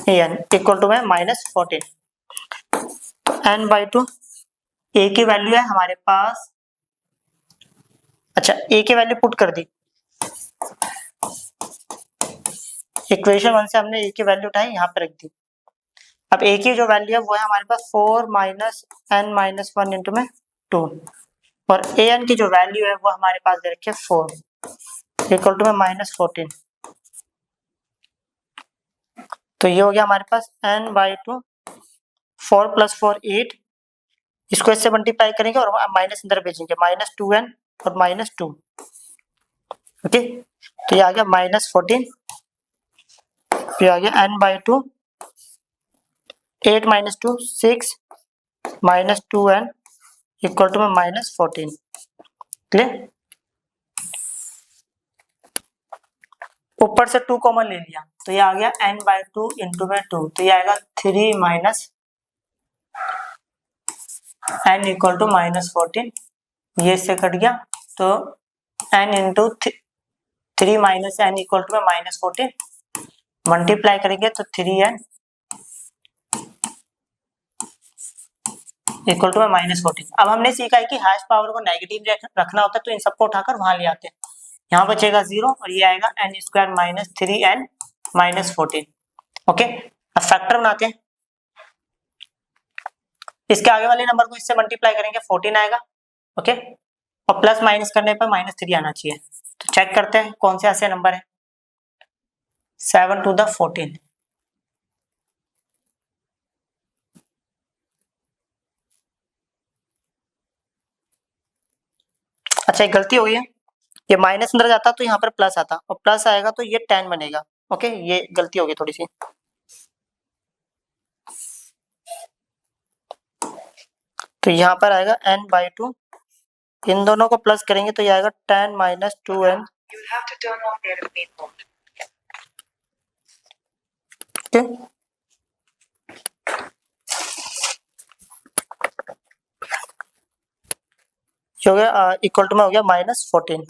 an equal to में -14। n/2 a की वैल्यू है हमारे पास, अच्छा a की वैल्यू पुट कर दी, इक्वेशन 1 से हमने a की वैल्यू उठाई यहाँ पे रख दी। अब a की जो वैल्यू है वो है हमारे पास 4 माइनस n माइनस 1 इंटू में 2, और an की जो वैल्यू है वो हमारे पास दे रखी है 4 इक्वल टू में -14। तो ये हो गया हमारे पास n/2, 4 प्लस 4 8, इसको इससे मल्टीप्लाई करेंगे और माइनस अंदर भेजेंगे, -2n और -2, ओके। तो ये आ गया -14, फिर आ गया n/2 8 minus 2 6 -2n equal to में -14, क्लियर। ऊपर से 2 कॉमन ले लिया तो ये आ गया n/2 इंटू में 2, तो ये आएगा 3 माइनस n इक्वल टू -14, ये इससे कट गया तो n into 3 minus n equal to में -14, मल्टीप्लाई करेंगे तो 3n इक्वल टू में -14। अब हमने सीखा है कि हाईएस्ट पावर को नेगेटिव रखना होता है तो इन सबको उठाकर वहां ले आते हैं, यहाँ बचेगा 0 और ये आएगा n² minus 3n minus 14, okay. अब फैक्टर बनाते हैं, इसके आगे वाले नंबर को इससे मल्टीप्लाई करेंगे 14 आएगा, ओके, और प्लस माइनस करने पर -3 आना चाहिए। तो चेक करते हैं कौन से ऐसे नंबर है, 7 टू द 14, अच्छा एक गलती हो गई है, ये माइनस अंदर जाता तो यहाँ पर प्लस आता और प्लस आएगा तो ये 10 बनेगा, ओके, ये गलती हो गई थोड़ी सी। तो यहाँ पर आएगा n/2, इन दोनों को प्लस करेंगे तो ये आएगा 10 माइनस 2n, ओके। हो गया इक्वल टू में हो गया -14,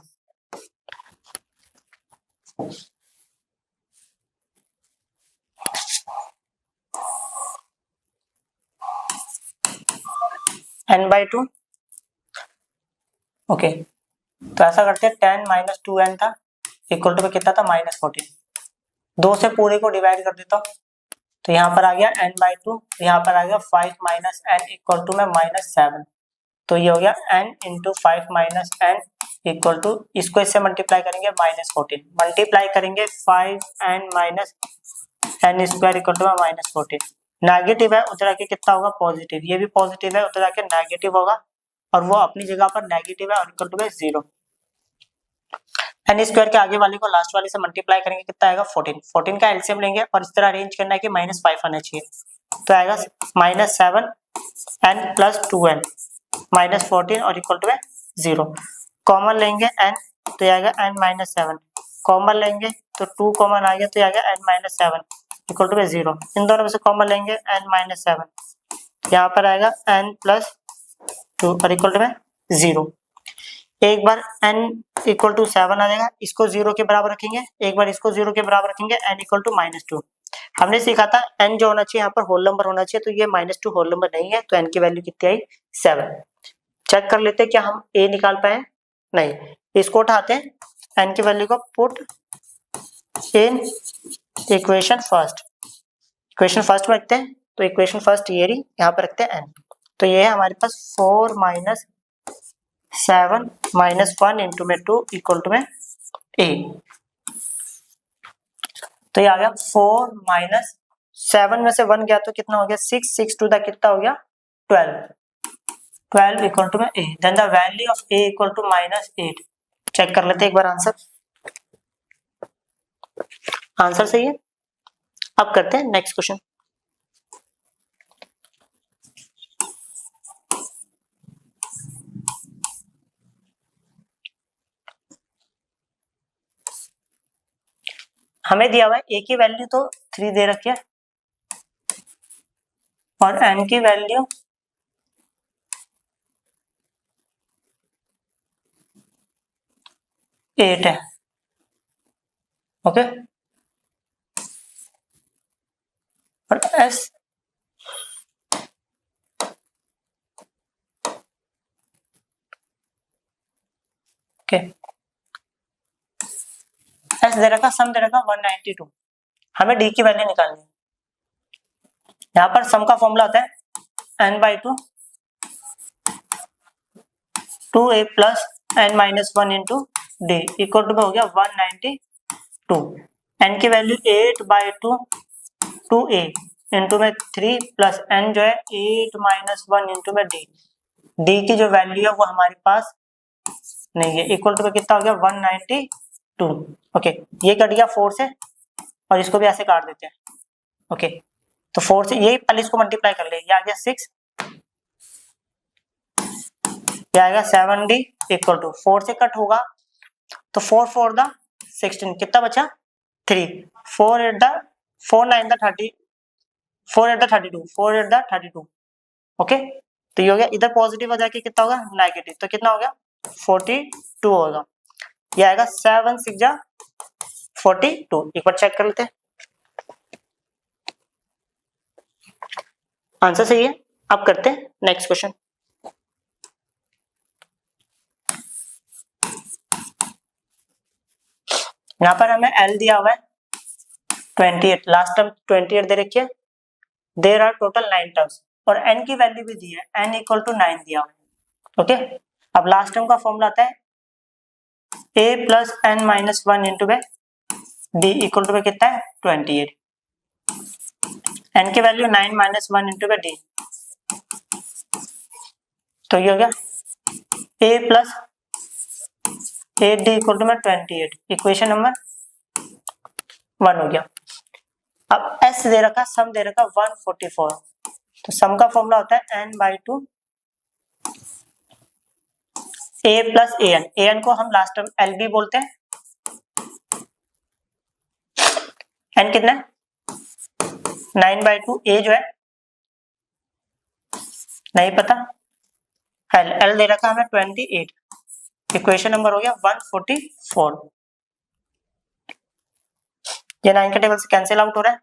n/2, ओके। तो ऐसा करते हैं 10 माइनस 2n था इक्वल टू में कितना था -14, 2 से पूरे को डिवाइड कर देता हूँ तो यहाँ पर आ गया n/2, यहाँ पर आ गया 5 माइनस n इक्वल टू में -7, तो ये हो गया n into 5 minus n equal to, इसको इससे मल्टीप्लाई करेंगे -14, मल्टीप्लाई करेंगे 5n minus n square equal to में -14, नेगेटिव है उधर आके कितना होगा पॉजिटिव, ये भी पॉजिटिव है उधर आके नेगेटिव होगा और वो अपनी जगह पर नेगेटिव है और इक्वल टू में 0। n स्क्वायर के आगे वाले को लास्ट वाले से मल्टीप्लाई करेंगे कितना आएगा 14, 14 का एलसीएम लेंगे और इस तरह अरेंज करना है कि -5 आना चाहिए, तो आएगा -7n प्लस 2n -14 और इक्वल टू 0, कॉमन लेंगे n तो ये आएगा n-7, कॉमन लेंगे तो 2 कॉमन आ गया तो ये आ गया n-7 इक्वल टू 0, इन दोनों में से कॉमन लेंगे n-7, यहाँ पर आएगा n प्लस 2 और इक्वल टू 0, एक बार n इक्वल टू 7 आ जाएगा, इसको 0 के बराबर रखेंगे, एक बार इसको 0 के बराबर रखेंगे, n इक्वल टू -2, हमने सीखा था n जो होना चाहिए यहाँ पर होल नंबर होना चाहिए, तो ये -2 होल नंबर नहीं है तो n की वैल्यू कितनी आई 7। चेक कर लेते हैं क्या हम a निकाल पाए, नहीं, इसको उठाते हैं, n की वैल्यू को put in equation first, equation first में रखते हैं, तो इक्वेशन फर्स्ट ये रही, यहाँ पर रखते हैं n, तो ये है हमारे पास 4 माइनस 7 माइनस 1 इंटू में 2 इक्वल टू में a, तो ये आ गया 4 माइनस 7 में से 1 गया तो कितना हो गया 6, 6 टू द कितना हो गया 12 इक्वल टू में a, then the value of a equal to -8। Check कर लेते हैं एक बार आंसर, आंसर सही है। अब करते हैं नेक्स्ट क्वेश्चन, हमें दिया हुआ है a की वैल्यू तो 3 दे रखी है और n की वैल्यू 8 है, ओके, और एस ओके, एस दे रखा, सम दे रखा 192, हमें डी की वैल्यू निकालनी है। यहाँ पर सम का फॉर्मूला होता है n/2 2a plus n-1 into D equal to हो गया 192। n की वैल्यू 8/2 2a इंटू में 3 प्लस n जो है 8-1 इंटू में डी की जो वैल्यू है वो हमारे पास नहीं है, इक्वल टू में कितना हो गया 192। ओके, ये कट गया 4 से और इसको भी ऐसे काट देते हैं। ओके, तो 4 से ये पहले इसको मल्टीप्लाई कर ले, ये आ गया 6, ये आएगा 7d इक्वल टू 4 से कट होगा तो 4 4 द 16 कितना बचा 3, 4 8 the 4 9 the 30, 4 8 the 32, 4 8 the 32। Okay, तो ये हो गया, इधर पॉजिटिव हो जाके कितना होगा नेगेटिव, तो कितना हो गया 42 होगा। ये आएगा 7 6 जा 42। एक बार चेक कर लेते हैं, आंसर सही है। अब करते हैं नेक्स्ट क्वेश्चन। यहाँ पर हमें L दिया हुआ है 28, लास्ट टर्म 28 दे रखी है, देयर आर टोटल 9 टर्म्स और n की वैल्यू भी दी है, n इक्वल टू 9 दिया हुआ है। ओके, अब लास्ट टर्म का फॉर्मूला आता है a प्लस n-1 इंटू में d इक्वल टू में कितना है 28, n की वैल्यू 9-1 इंटू में d, तो ये हो गया a plus 8d equal to में 28, इक्वेशन नंबर 1 हो गया। अब s दे रखा, सम दे रखा 144, तो सम का फॉर्मूला होता है n/2 a प्लस an को हम लास्ट टर्म l भी बोलते हैं। n कितना है 9/2, a जो है नहीं पता, l दे रखा हमें 28, इक्वेशन नंबर हो गया 144। ये 9 के टेबल से कैंसिल आउट हो रहा है,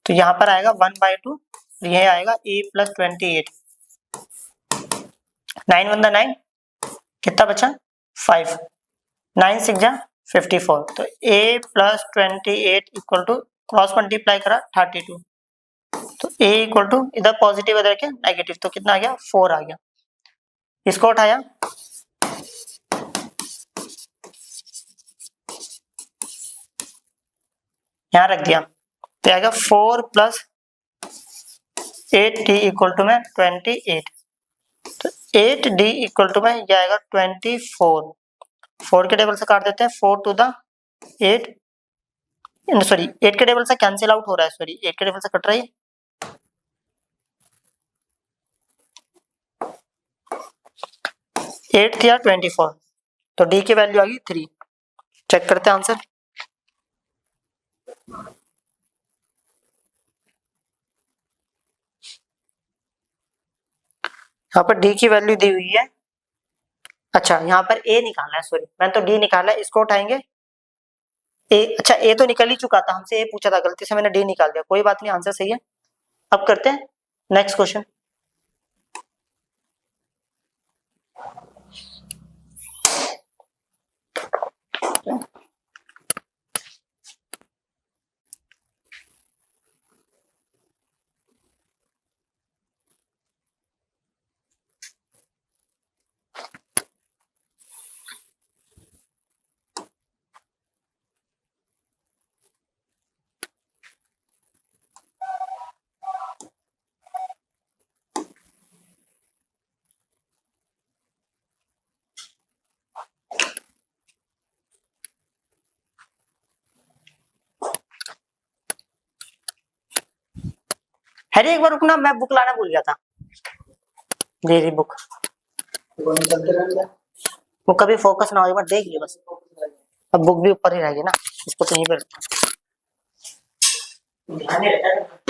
तो यहाँ पर आएगा 1/2, ये आएगा a प्लस 28, 9 1 9 कितना बचा 5, 9 6 जा 54, तो a plus 28 equal to cross multiply करा 32, तो a इक्वल टू इधर पॉजिटिव इधर क्या नेगेटिव, तो कितना आ गया 4 आ गया। इसको उठाया, यहाँ रख दिया, तो आएगा 4 प्लस 8d इक्वल टू में 28, तो 8d इक्वल टू में ये आएगा 24, 4 के टेबल से काट देते हैं, 4 टू द 8, सॉरी 8 के टेबल से कैंसिल आउट हो रहा है, सॉरी 8 के टेबल से कट रही है, 8 या 24, तो d की वैल्यू आ गई 3। चेक करते हैं आंसर, यहाँ पर d की वैल्यू दी हुई है, अच्छा यहाँ पर a निकालना है, सॉरी मैंने तो d निकाला है, इसको उठाएंगे a, अच्छा a तो निकल ही चुका था, हमसे a पूछा था, गलती से मैंने d निकाल दिया, कोई बात नहीं आंसर सही है। अब करते हैं नेक्स्ट क्वेश्चन। हैरी एक बार रुकना, मैं बुक लाना भूल गया था, जी बुक, वो कभी फोकस ना हो, एक बार देख लियो बस, अब बुक भी ऊपर ही रहेगी ना, इसको तो यहीं पर ध्यान नहीं रहता है।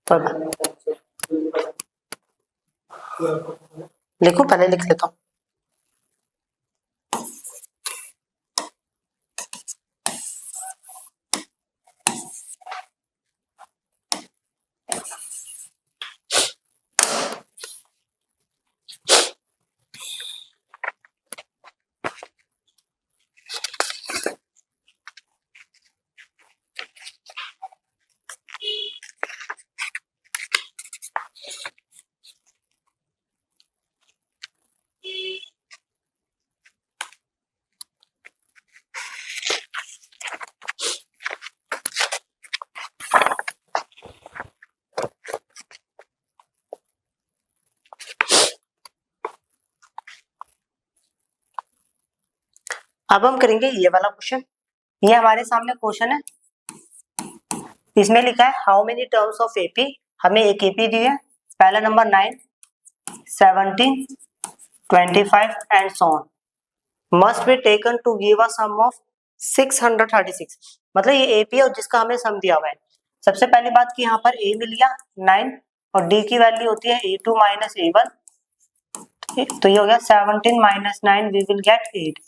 तो लिखो, पहले लिख लेता हूँ। अब हम करेंगे ये वाला क्वेश्चन। ये हमारे सामने क्वेश्चन है, इसमें लिखा है how many terms of AP. हमें एक एपी दी है, पहला number 9, 17, 25 and so on, must be taken to give a sum of 636। मतलब ये एपी है और जिसका हमें सम दिया हुआ है। सबसे पहली बात कि यहाँ पर ए मिल गया 9 और डी की वैल्यू होती है a2 माइनस a1, तो ये हो गया 17 माइनस 9 वी विल गेट 8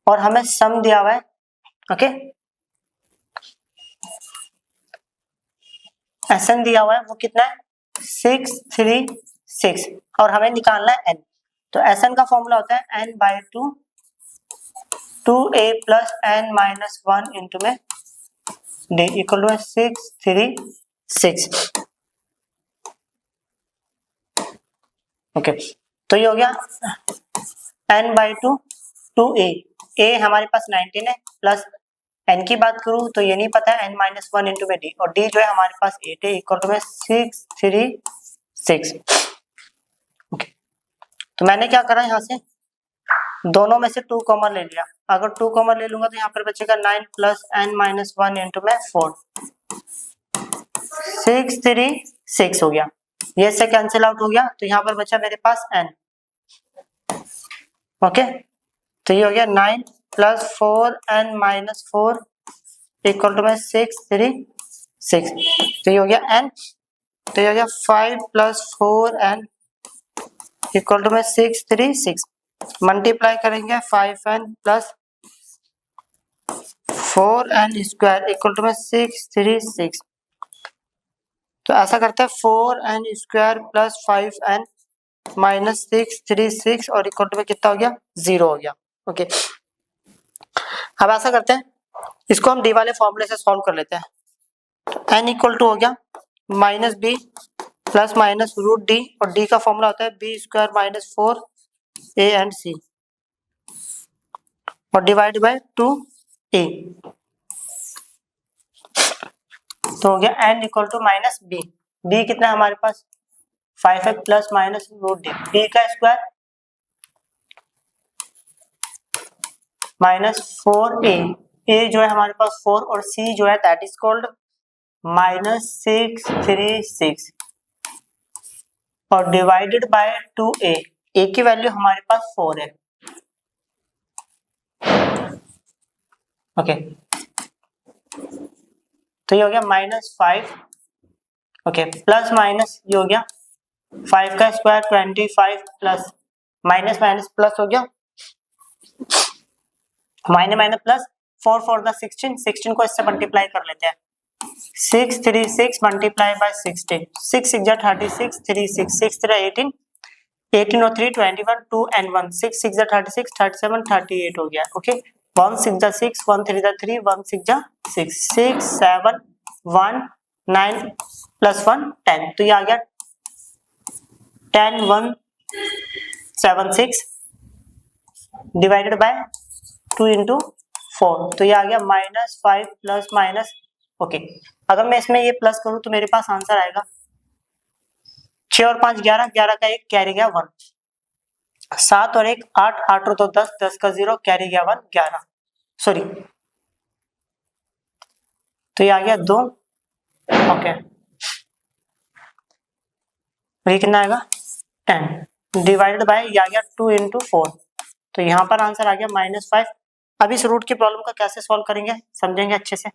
और हमें सम दिया हुआ है। ओके, एसएन दिया हुआ है वो कितना है 636 और हमें निकालना है एन। तो एसएन का फॉर्मूला होता है n by 2 2a plus n minus 1 into में d इक्वल टू 636। ओके, तो ये हो गया n बाई 2 2a, a हमारे पास 19 है, प्लस n की बात करूं तो ये नहीं पता है n माइनस 1 इंटू में d, और d जो है हमारे पास 8 है इक्वल टू में 636। ओके, तो मैंने क्या करा यहाँ से दोनों में से 2 कॉमन ले लिया। अगर 2 कॉमन ले लूंगा तो यहाँ पर बचेगा 9 प्लस n माइनस 1 इंटू में 4, 636 हो गया। ये से कैंसिल आउट हो गया तो यहाँ पर बचा मेरे पास n। ओके, तो ये हो गया 9 plus 4n minus 4 equal to में 636। तो ये हो गया n, तो ये हो गया 5 प्लस 4n इक्वल टू में 636। मल्टीप्लाई करेंगे 5n plus 4n square equal to में 636। तो ऐसा करते हैं 4n square plus 5n minus 636 और इक्वल टू में कितना हो गया 0 हो गया। ओके, अब ऐसा करते हैं इसको हम डी वाले फॉर्मूले से सॉल्व कर लेते हैं। तो n इक्वल टू हो गया minus b plus minus root d, और डी का फॉर्मूला होता है b square minus 4 a and c और डिवाइड बाय 2a। तो हो गया n equal to minus b, b कितना है हमारे पास 5 है plus minus root d, b का स्क्वायर माइनस 4a, ए जो है हमारे पास 4 और सी जो है दैट इज कॉल्ड माइनस 636 और डिवाइडेड बाय 2a, ए की वैल्यू हमारे पास 4 है। ओके, तो ये हो गया माइनस 5। ओके, प्लस माइनस ये हो गया 5 का square 25 plus minus minus plus हो गया माइनस माइनस प्लस 4 4 द 16 को इससे मल्टीप्लाई कर लेते हैं। 636 मल्टीप्लाई बाय 16, 6 6 जा 36, 3 6 6 3 18, 18 और 3 21, 2 and 1 6 6 जा 36, 37 38 हो गया। ओके, 1 6 जा 6, 1 3 जा 3, 1 6 जा 6, 6 7 1 9 प्लस 1 10, तो ये आ गया 10 1 7 6 डिवाइडेड बाय 2 इंटू 4, तो ये आ गया माइनस 5 प्लस माइनस। ओके, अगर मैं इसमें ये प्लस करूं तो मेरे पास आंसर आएगा 6 और 5 11, 11 का 1 कैरी गया 1, 7 और 1 8, 8 और 2 10, 10 का 0 कैरी गया 1 11, सॉरी, तो ये आ गया 2। ओके, ये कितना आएगा 10 डिवाइडेड बाय ये आ गया 2 इंटू 4, तो यहाँ पर आंसर आ गया माइनस 5। अब इस रूट की प्रॉब्लम का कैसे सॉल्व करेंगे समझेंगे अच्छे से।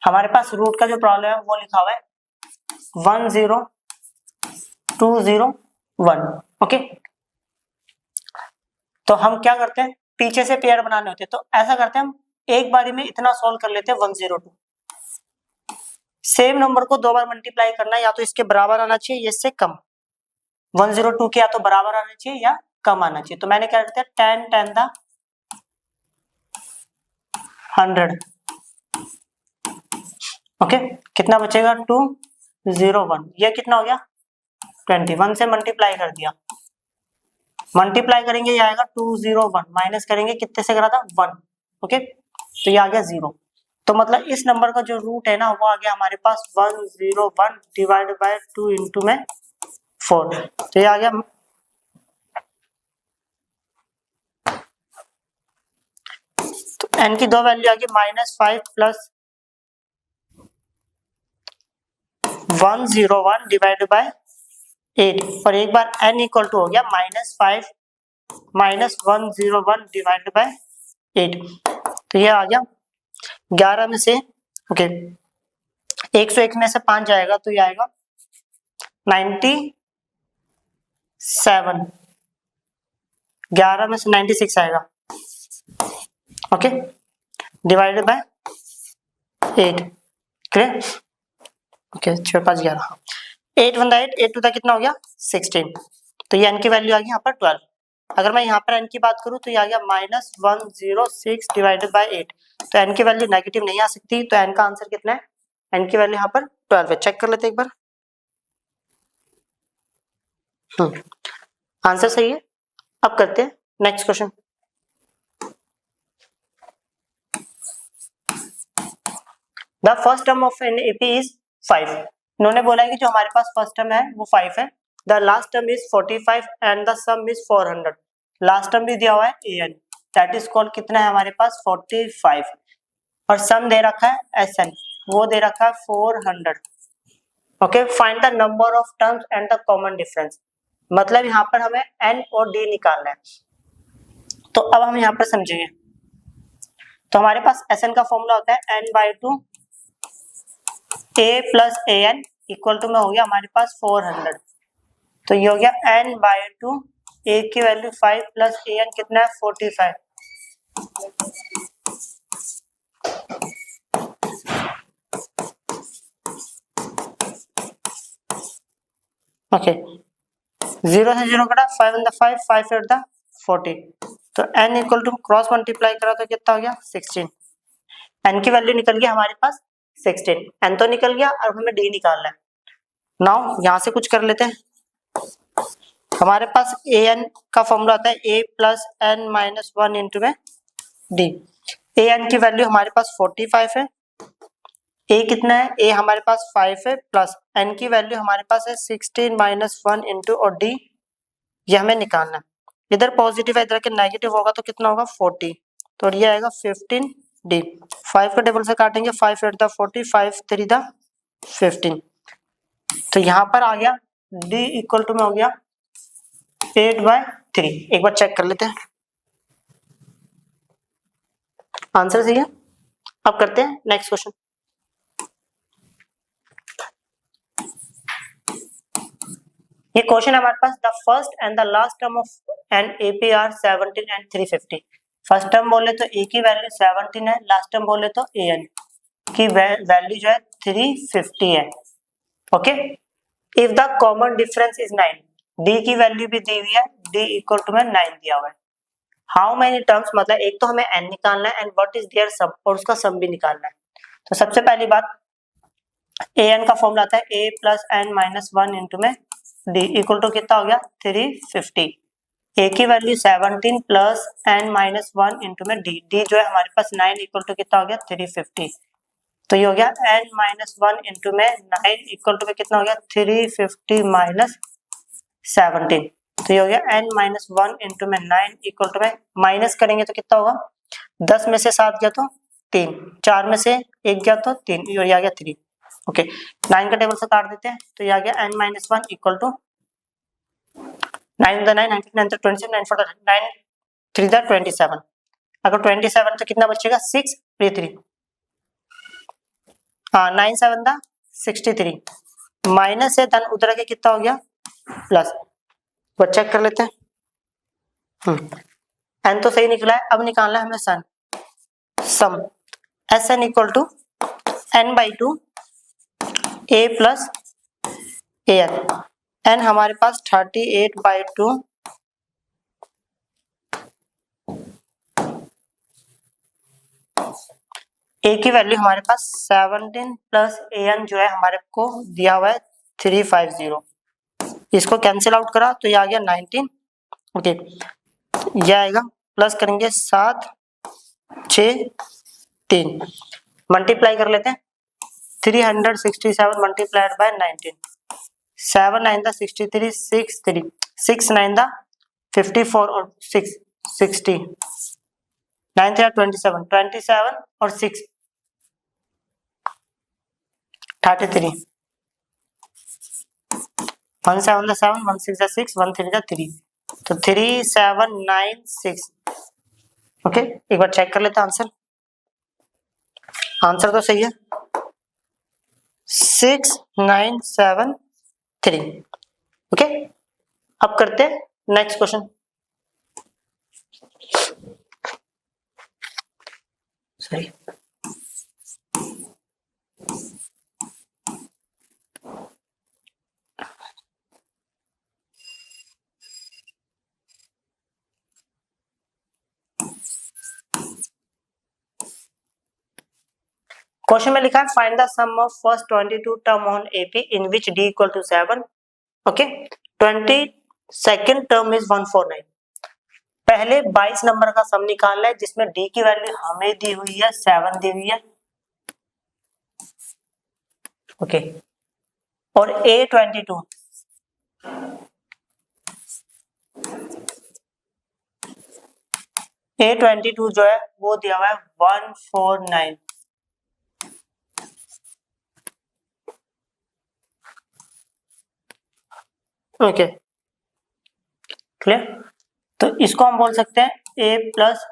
हमारे पास रूट का जो प्रॉब्लम है वो लिखा हुआ है 10201। ओके, तो हम क्या करते हैं, पीछे से पेयर बनाने होते हैं, तो ऐसा करते हैं हम एक बारी में इतना सॉल्व कर लेते हैं 102। सेम नंबर को दो बार मल्टीप्लाई करना है, या तो इसके बराबर आना चाहिए या इससे कम। 102 के या तो बराबर आना चाहिए या कम आना चाहिए। तो मैंने क्या करते हैं 10 10 द 100। ओके, कितना बचेगा 201। ये कितना हो गया 21 से मल्टीप्लाई कर दिया, मल्टीप्लाई करेंगे ये आएगा 201, माइनस करेंगे कितने से करा था 1। ओके, तो ये आ गया 0। तो मतलब इस नंबर का जो रूट है ना वो आ गया हमारे पास 101 डिवाइड बाय 2 इंटू में 4। तो ये आ गया, तो n की दो वैल्यू आ गई -5 प्लस 101 डिवाइड बाय 8, और एक बार n इक्वल टू हो गया -5 -101 डिवाइड बाय 8। तो ये आ गया 11 में से, ओके 101 में से 5 जाएगा तो ये आएगा 97, 11 में से 96 आएगा। Okay, divided by 8, clear. Okay 6 5 11, 8 1 8, 8 2 कितना हो गया 16। तो ये n की वैल्यू आ गई यहाँ पर 12। अगर मैं यहाँ पर n की बात करूँ तो ये आ गया -106 डिवाइडेड बाय 8। तो n की वैल्यू नेगेटिव नहीं आ सकती, तो n का आंसर कितना है, n की वैल्यू यहाँ पर 12 है। चेक कर लेते एक बार। आंसर सही है। अब करते हैं next question. The first term of an AP is 5। इन्होंने बोला है कि जो हमारे पास फर्स्ट टर्म है वो 5 है, the last term is 45 and the some is 400। Last term भी दिया हुआ है an, दैट इज कॉल्ड कितना है हमारे पास 45, और सम दे रखा है sn, वो दे रखा है 400। Okay, find the number of terms and the common difference. मतलब यहाँ पर हमें n और d निकालना है। तो अब हम यहाँ पर समझेंगे, तो हमारे पास sn का फॉर्मूला होता है n/2 a plus an equal to में हो गया हमारे पास 400। तो ये हो गया n/2, a की वैल्यू 5 प्लस an कितना है 45। ओके, 0 से 0 कटा, 5 इन द 5, 5 8 द 40। तो n equal to cross multiply करा तो कितना हो गया 16। n की वैल्यू निकल गया हमारे पास 16, n तो निकल गया, अब हमें d निकालना है। नाउ यहाँ से कुछ कर लेते हैं। हमारे पास an का फॉर्मूला आता है a plus n minus 1 into में d। an की वैल्यू हमारे पास 45 है, a कितना है, a हमारे पास 5 है, प्लस n की वैल्यू हमारे पास है 16 माइनस 1 इंटू और d, ये हमें निकालना है। इधर पॉजिटिव है इधर के नेगेटिव होगा तो कितना होगा 40, तो ये आएगा 15d। 5 को टेबल से काटेंगे, 5 8 द 40, 5 3 द 15। तो यहाँ पर आ गया d इक्वल टू में हो गया 8/3। एक बार चेक कर लेते हैं, आंसर सही है। अब करते हैं नेक्स्ट क्वेश्चन। ये क्वेश्चन है हमारे पास, the first and the last term of an AP are 17 and 350। First term बोले तो a की वैल्यू 17 है, लास्ट टर्म बोले तो an की वैल्यू जो है 350 है। Okay, if the common difference is 9, d की वैल्यू भी दी हुई है, d इक्वल टू में 9 दिया हुआ है। हाउ मेनी टर्म्स, मतलब एक तो हमें n निकालना है एंड व्हाट इज देयर सम, और उसका सम भी निकालना है। तो सबसे पहली बात an का फॉर्मूला आता है a plus n minus 1 into में d इक्वल टू कितना हो गया 350। a की value 17 plus n minus 1 into में d, d जो है हमारे पास 9 इक्वल टू कितना हो गया 350। तो ये हो गया n माइनस 1 इंटू में 9 इक्वल टू में कितना हो गया 350 माइनस 17। तो ये हो गया n माइनस 1 इंटू में 9 इक्वल टू में, माइनस करेंगे तो कितना होगा 10 में से 7 गया तो 3, 4 में से 1 गया तो 3, और ये आ गया 3। ओके, 9 का टेबल से काट देते हैं, तो ये आ गया n माइनस 1 इक्वल टू 9 9 9 27 9 4 9 3 27। अगर 27 तो कितना बचेगा 6 3, हाँ 9 7 दा 63, माइनस से धन उधर के कितना हो गया प्लस, वो चेक कर लेते हैं। एन तो सही निकला है, अब निकालना है हमें sum sum S n equal to n by two a plus a n हमारे पास 38/2 ए की वैल्यू हमारे पास 17 प्लस ए एन जो है हमारे को दिया हुआ है 350, इसको कैंसिल आउट करा तो ये आ गया 19। ओके ये आएगा प्लस करेंगे 7 6 3 मल्टीप्लाई कर लेते हैं 367 मल्टीप्लाइड बाय 19, 7 9 दा 63 6 3 6 9 दा 54 और 6 60 9 3 27 27 और 6 33 1 7 दा 7 1 6 दा 6 1 3 दा 3 तो 3796। ओके एक बार चेक कर लेते हैं आंसर, आंसर तो सही है 6973। ओके अब करते हैं नेक्स्ट क्वेश्चन। सॉरी क्वेश्चन में लिखा है find the sum of first 22 term on AP in which d equal to 7। Okay 22nd term is 149। पहले 22 नंबर का सम निकालना है जिसमें डी की वैल्यू हमें दी हुई है 7 दी हुई है। ओके और A22 A22 जो है वो दिया हुआ है 149। ओके क्लियर, तो इसको हम बोल सकते हैं A plus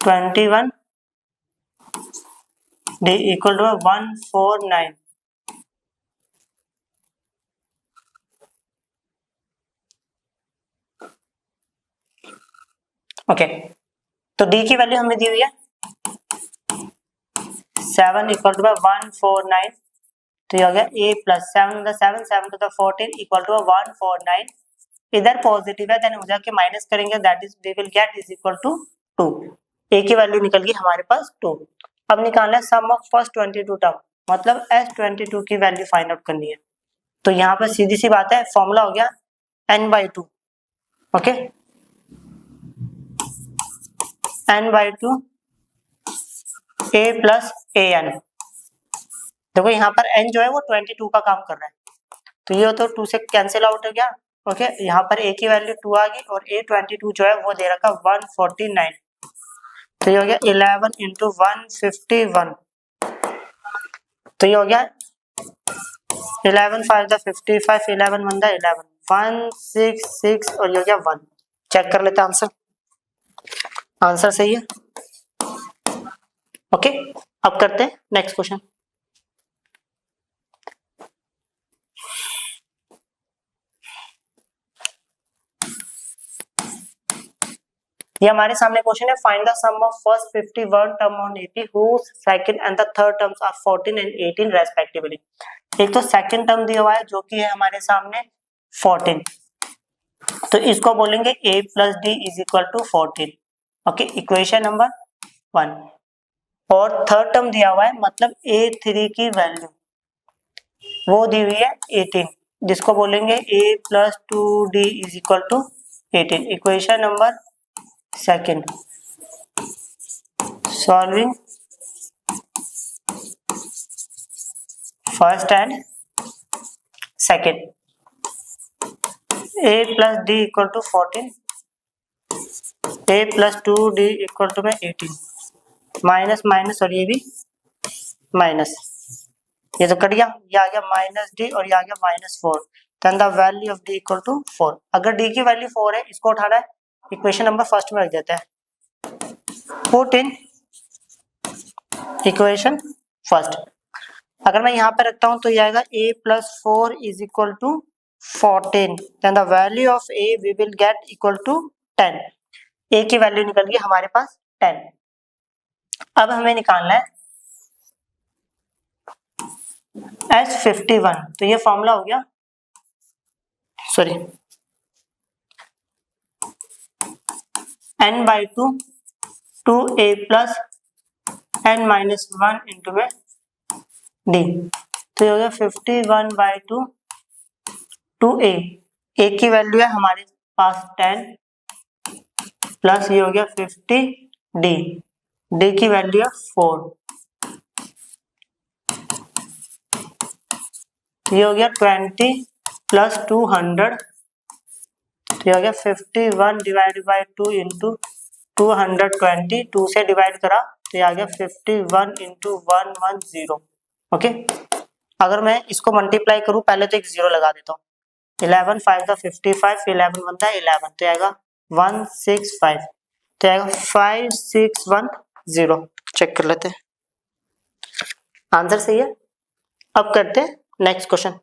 21 d equal to 149। Okay तो डी की वैल्यू हमें दी हुई है 7 इक्वल टू 149, तो ये हो गया A plus 7 7 7 two the 14 equal to 149। इधर पॉजिटिव है देन उधर के माइनस करेंगे that is we will get is equal to 2। A की वैल्यू निकल गई हमारे पास 2। अब निकालना है सम ऑफ फर्स्ट 22 टर्म, मतलब S22 की वैल्यू फाइंड आउट करनी है। तो यहाँ पर सीधी सी बात है, फॉर्मूला हो गया n/2। Okay n/2 A plus AN। देखो यहाँ पर n जो है वो 22 का काम कर रहा है, तो ये तो 2 से कैंसिल आउट हो गया। ओके यहाँ पर A की वैल्यू 2 आ गई और A22 जो है वो दे रखा 149, तो ये हो गया 11 इंटू 151, तो ये हो गया 11 5 दा 55 11 1 दा 11 166 और ये हो गया 1। चेक कर लेते हैं आंसर, आंसर सही है। ओके अब करते हैं नेक्स्ट क्वेश्चन। ये हमारे सामने क्वेश्चन है find the sum of first 51 term on AP whose second and the third terms are 14 and 18 respectively. एक तो सेकंड टर्म दिया हुआ है जो कि है हमारे सामने 14, तो इसको बोलेंगे a plus d is equal to 14। Okay equation number 1। और थर्ड टर्म दिया हुआ है मतलब a3 की वैल्यू वो दी हुई है 18, जिसको बोलेंगे a plus 2d is equal to 18। Equation number second solving first and second a plus d equal to 14 a plus 2d equal to में 18 माइनस माइनस और ये भी माइनस, ये तो कट गया, ये आ गया माइनस डी और ये आ गया -4, then the value of d equal to 4। अगर डी की वैल्यू 4 है इसको उठाना है इक्वेशन नंबर फर्स्ट में रख देते हैं। Put in equation first. अगर मैं यहाँ पे रखता हूँ तो ये आएगा a + 4 = 14, then the value of a we will get equal to 10। a की वैल्यू निकल गई हमारे पास 10। अब हमें निकालना है S51, तो ये फॉर्मूला हो गया, sorry n/2 2a + n-1 into में d, तो ये हो गया 51/2 2a। a की वैल्यू है हमारे पास 10 प्लस ये हो गया 50d, d की वैल्यू है 4, ये हो गया 20 प्लस 200, तो ये हो गया 51 डिवाइडेड बाई 2 इंटू 220, 2 से डिवाइड करा तो ये आ गया 51 इंटू 110। ओके, अगर मैं इसको मल्टीप्लाई करूं पहले तो एक जीरो लगा देता हूँ, 11 5 का 55, 11 बनता है 11, तो आएगा 165, तो आएगा 5610। चेक कर लेते हैं, आंसर सही है। अब करते हैं नेक्स्ट क्वेश्चन।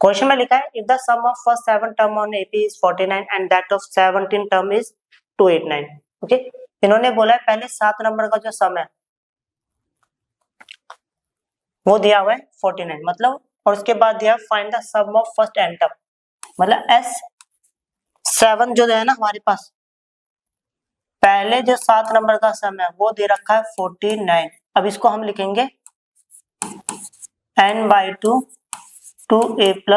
क्वेश्चन में लिखा है if the sum of first 7 term on AP is 49 and that of 17 term is 289। Okay, इन्होंने बोला है पहले 7 नंबर का जो सम है वो दिया हुआ है 49, मतलब, और उसके बाद दिया find the sum of first n term, मतलब S7 जो है ना हमारे पास, पहले जो 7 नंबर का सम है वो दे रखा है 49। अब इसको हम लिखेंगे n/2 2a +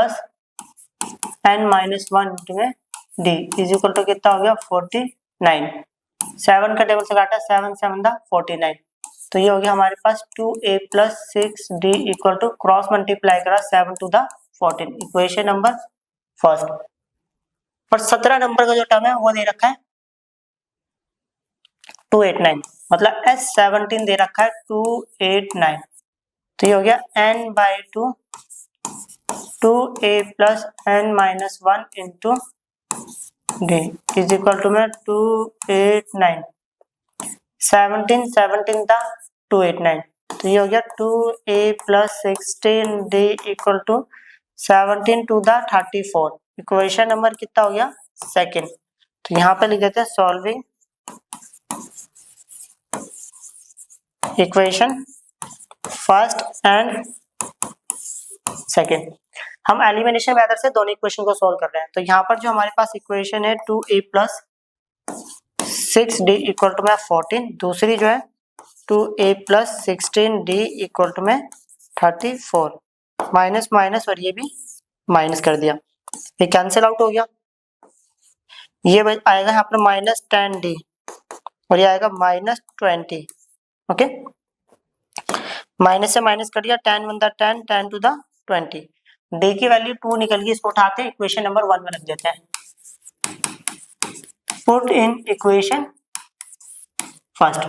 n-1 इंटू में d इज इक्वल टू कितना हो गया 49। 7 का टेबल से काटा, 7 7 दा 49, तो ये हो गया हमारे पास 2a + 6d equal to cross multiply करा 7 two the 14, equation number first. और 17 नंबर का जो टर्म है वो दे रखा है 289, मतलब S17 दे रखा है 289, तो ये हो गया n/2 2a + n-1 into d is equal to में 289, 17 17 था 289, तो ये हो गया 2a + 16d equal to 17 two the 34, equation number कितना हो गया सेकंड। तो यहाँ पे लिख देते हैं solving equation first and second. हम एलिमिनेशन मेथड से दोनों इक्वेशन को सॉल्व कर रहे हैं, तो यहाँ पर जो हमारे पास इक्वेशन है 2a + 6d इक्वल टू में 14, दूसरी जो है 2a + 16d इक्वल टू में 34, माइनस माइनस और ये भी माइनस कर दिया, ये कैंसिल आउट हो गया, ये आएगा यहाँ पर -10d और ये आएगा -20। ओके, माइनस से माइनस कर दिया, 10 × 10 10 टू द 20, d की वैल्यू 2 निकल गई, इसको उठाते हैं इक्वेशन नंबर 1 में रख देते हैं। Put in equation first,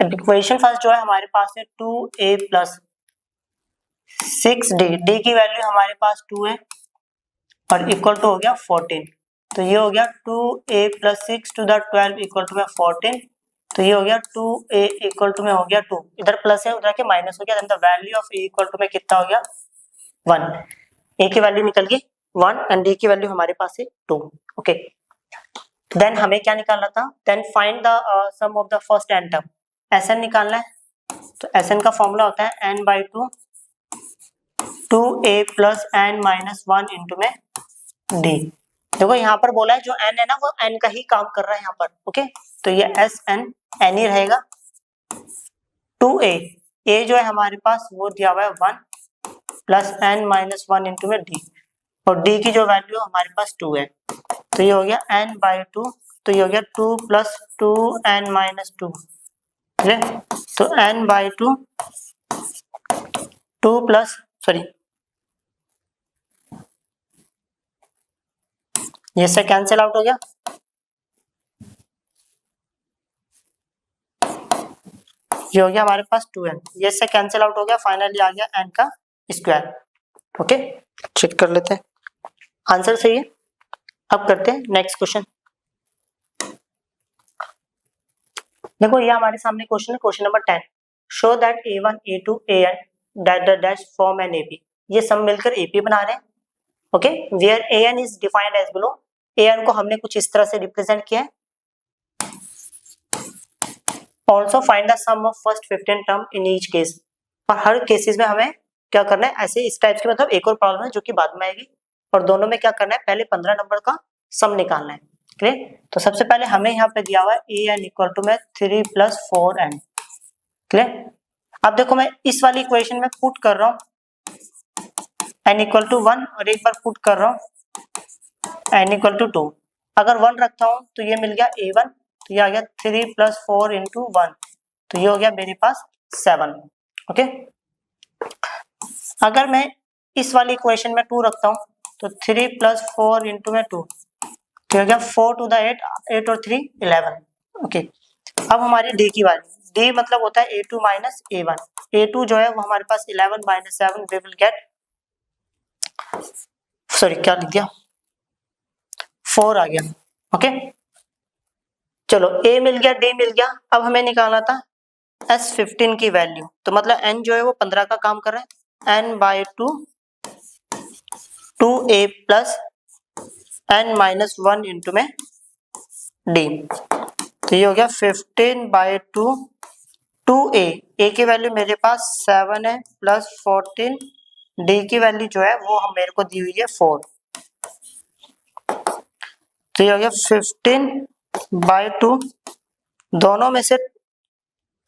equation first जो है हमारे पास है 2a + 6d, d की वैल्यू हमारे पास 2 है और इक्वल टू हो गया 14, तो ये हो गया 2a + 6 to the 12 equal to में 14, तो ये हो गया 2a इक्वल टू में हो गया 2, इधर प्लस है उधर के माइनस हो गया, then the value of a equal to में कितना हो गया 1, a की वैल्यू निकल गई 1 एंड d की वैल्यू हमारे पास है 2। ओके, देन हमें क्या निकालना था, then find the sum of the first n term, Sn निकालना है, तो Sn का फॉर्मूला होता है n/2 2a + n-1 इंटू में d। देखो यहाँ पर बोला है जो n है ना वो n का ही काम कर रहा है यहाँ पर। ओके, तो ये Sn n ही रहेगा, 2a a जो है हमारे पास वो दिया हुआ है 1 + n-1 इंटू में d, और d की जो वैल्यू हमारे पास 2 है, तो ये हो गया n/2, तो ये हो गया 2 + 2n-2, ठीक है, तो n/2 2 प्लस सॉरी ये से कैंसिल आउट हो गया, ये हो गया हमारे पास 2n, ये से कैंसिल आउट हो गया, फाइनली आ गया n का स्क्वायर। ओके, चेक कर लेते हैं, आंसर सही है। अब करते हैं नेक्स्ट क्वेश्चन। देखो ये हमारे सामने क्वेश्चन है, question number 10, show that A1 A2 AN dot dot dash form an AP। ये सब मिलकर AP बना रहे हैं। Okay, where AN is defined as below. AN को हमने कुछ इस तरह से रिप्रेजेंट किया है। Also find the sum of first 15 term in each case. और हर केसेस में हमें क्या करना है, ऐसे इस टाइप की मतलब एक और प्रॉब्लम है जो कि बाद में आएगी, और दोनों में क्या करना है, पहले 15 नंबर का सम निकालना है। क्लियर? तो सबसे पहले हमें यहाँ पे दिया हुआ है AN इक्वल टू में 3 + 4n। क्लियर? अब देखो मैं इस वाली इक्वेशन में पुट कर रहा हूँ n इक्वल टू 1, और एक बार पुट कर रहा हूँ n इक्वल टू 2। अगर 1 रखता हूँ तो ये मिल गया A1, तो ये आ गया 3 + 4 × 1, तो ये हो गया मेरे पास 7। ओके, अगर मैं इस वाली इक्वेशन में 2 रखता हूँ तो 3 + 4 × में 2, तो हो गया 4 to the 8, 8 और 3 11। ओके, अब हमारी डी की वैल्यू, डी मतलब होता है A2 - A1। A2 जो है वो हमारे पास 11 - 7, वी विल गेट, सॉरी क्या लिख दिया, 4 आ गया। ओके, चलो A मिल गया, D मिल गया। अब हमें निकालना था S15 की वैल्यू, तो मतलब n जो है वो 15 का काम कर रहा है, n/2 2a + n - 1 × में D, तो ये हो गया 15/2 2a। a की वैल्यू मेरे पास 7 है + 14, d की वैल्यू जो है वो हम मेरे को दी हुई है 4, तो ये हो गया 15/2, दोनों में से,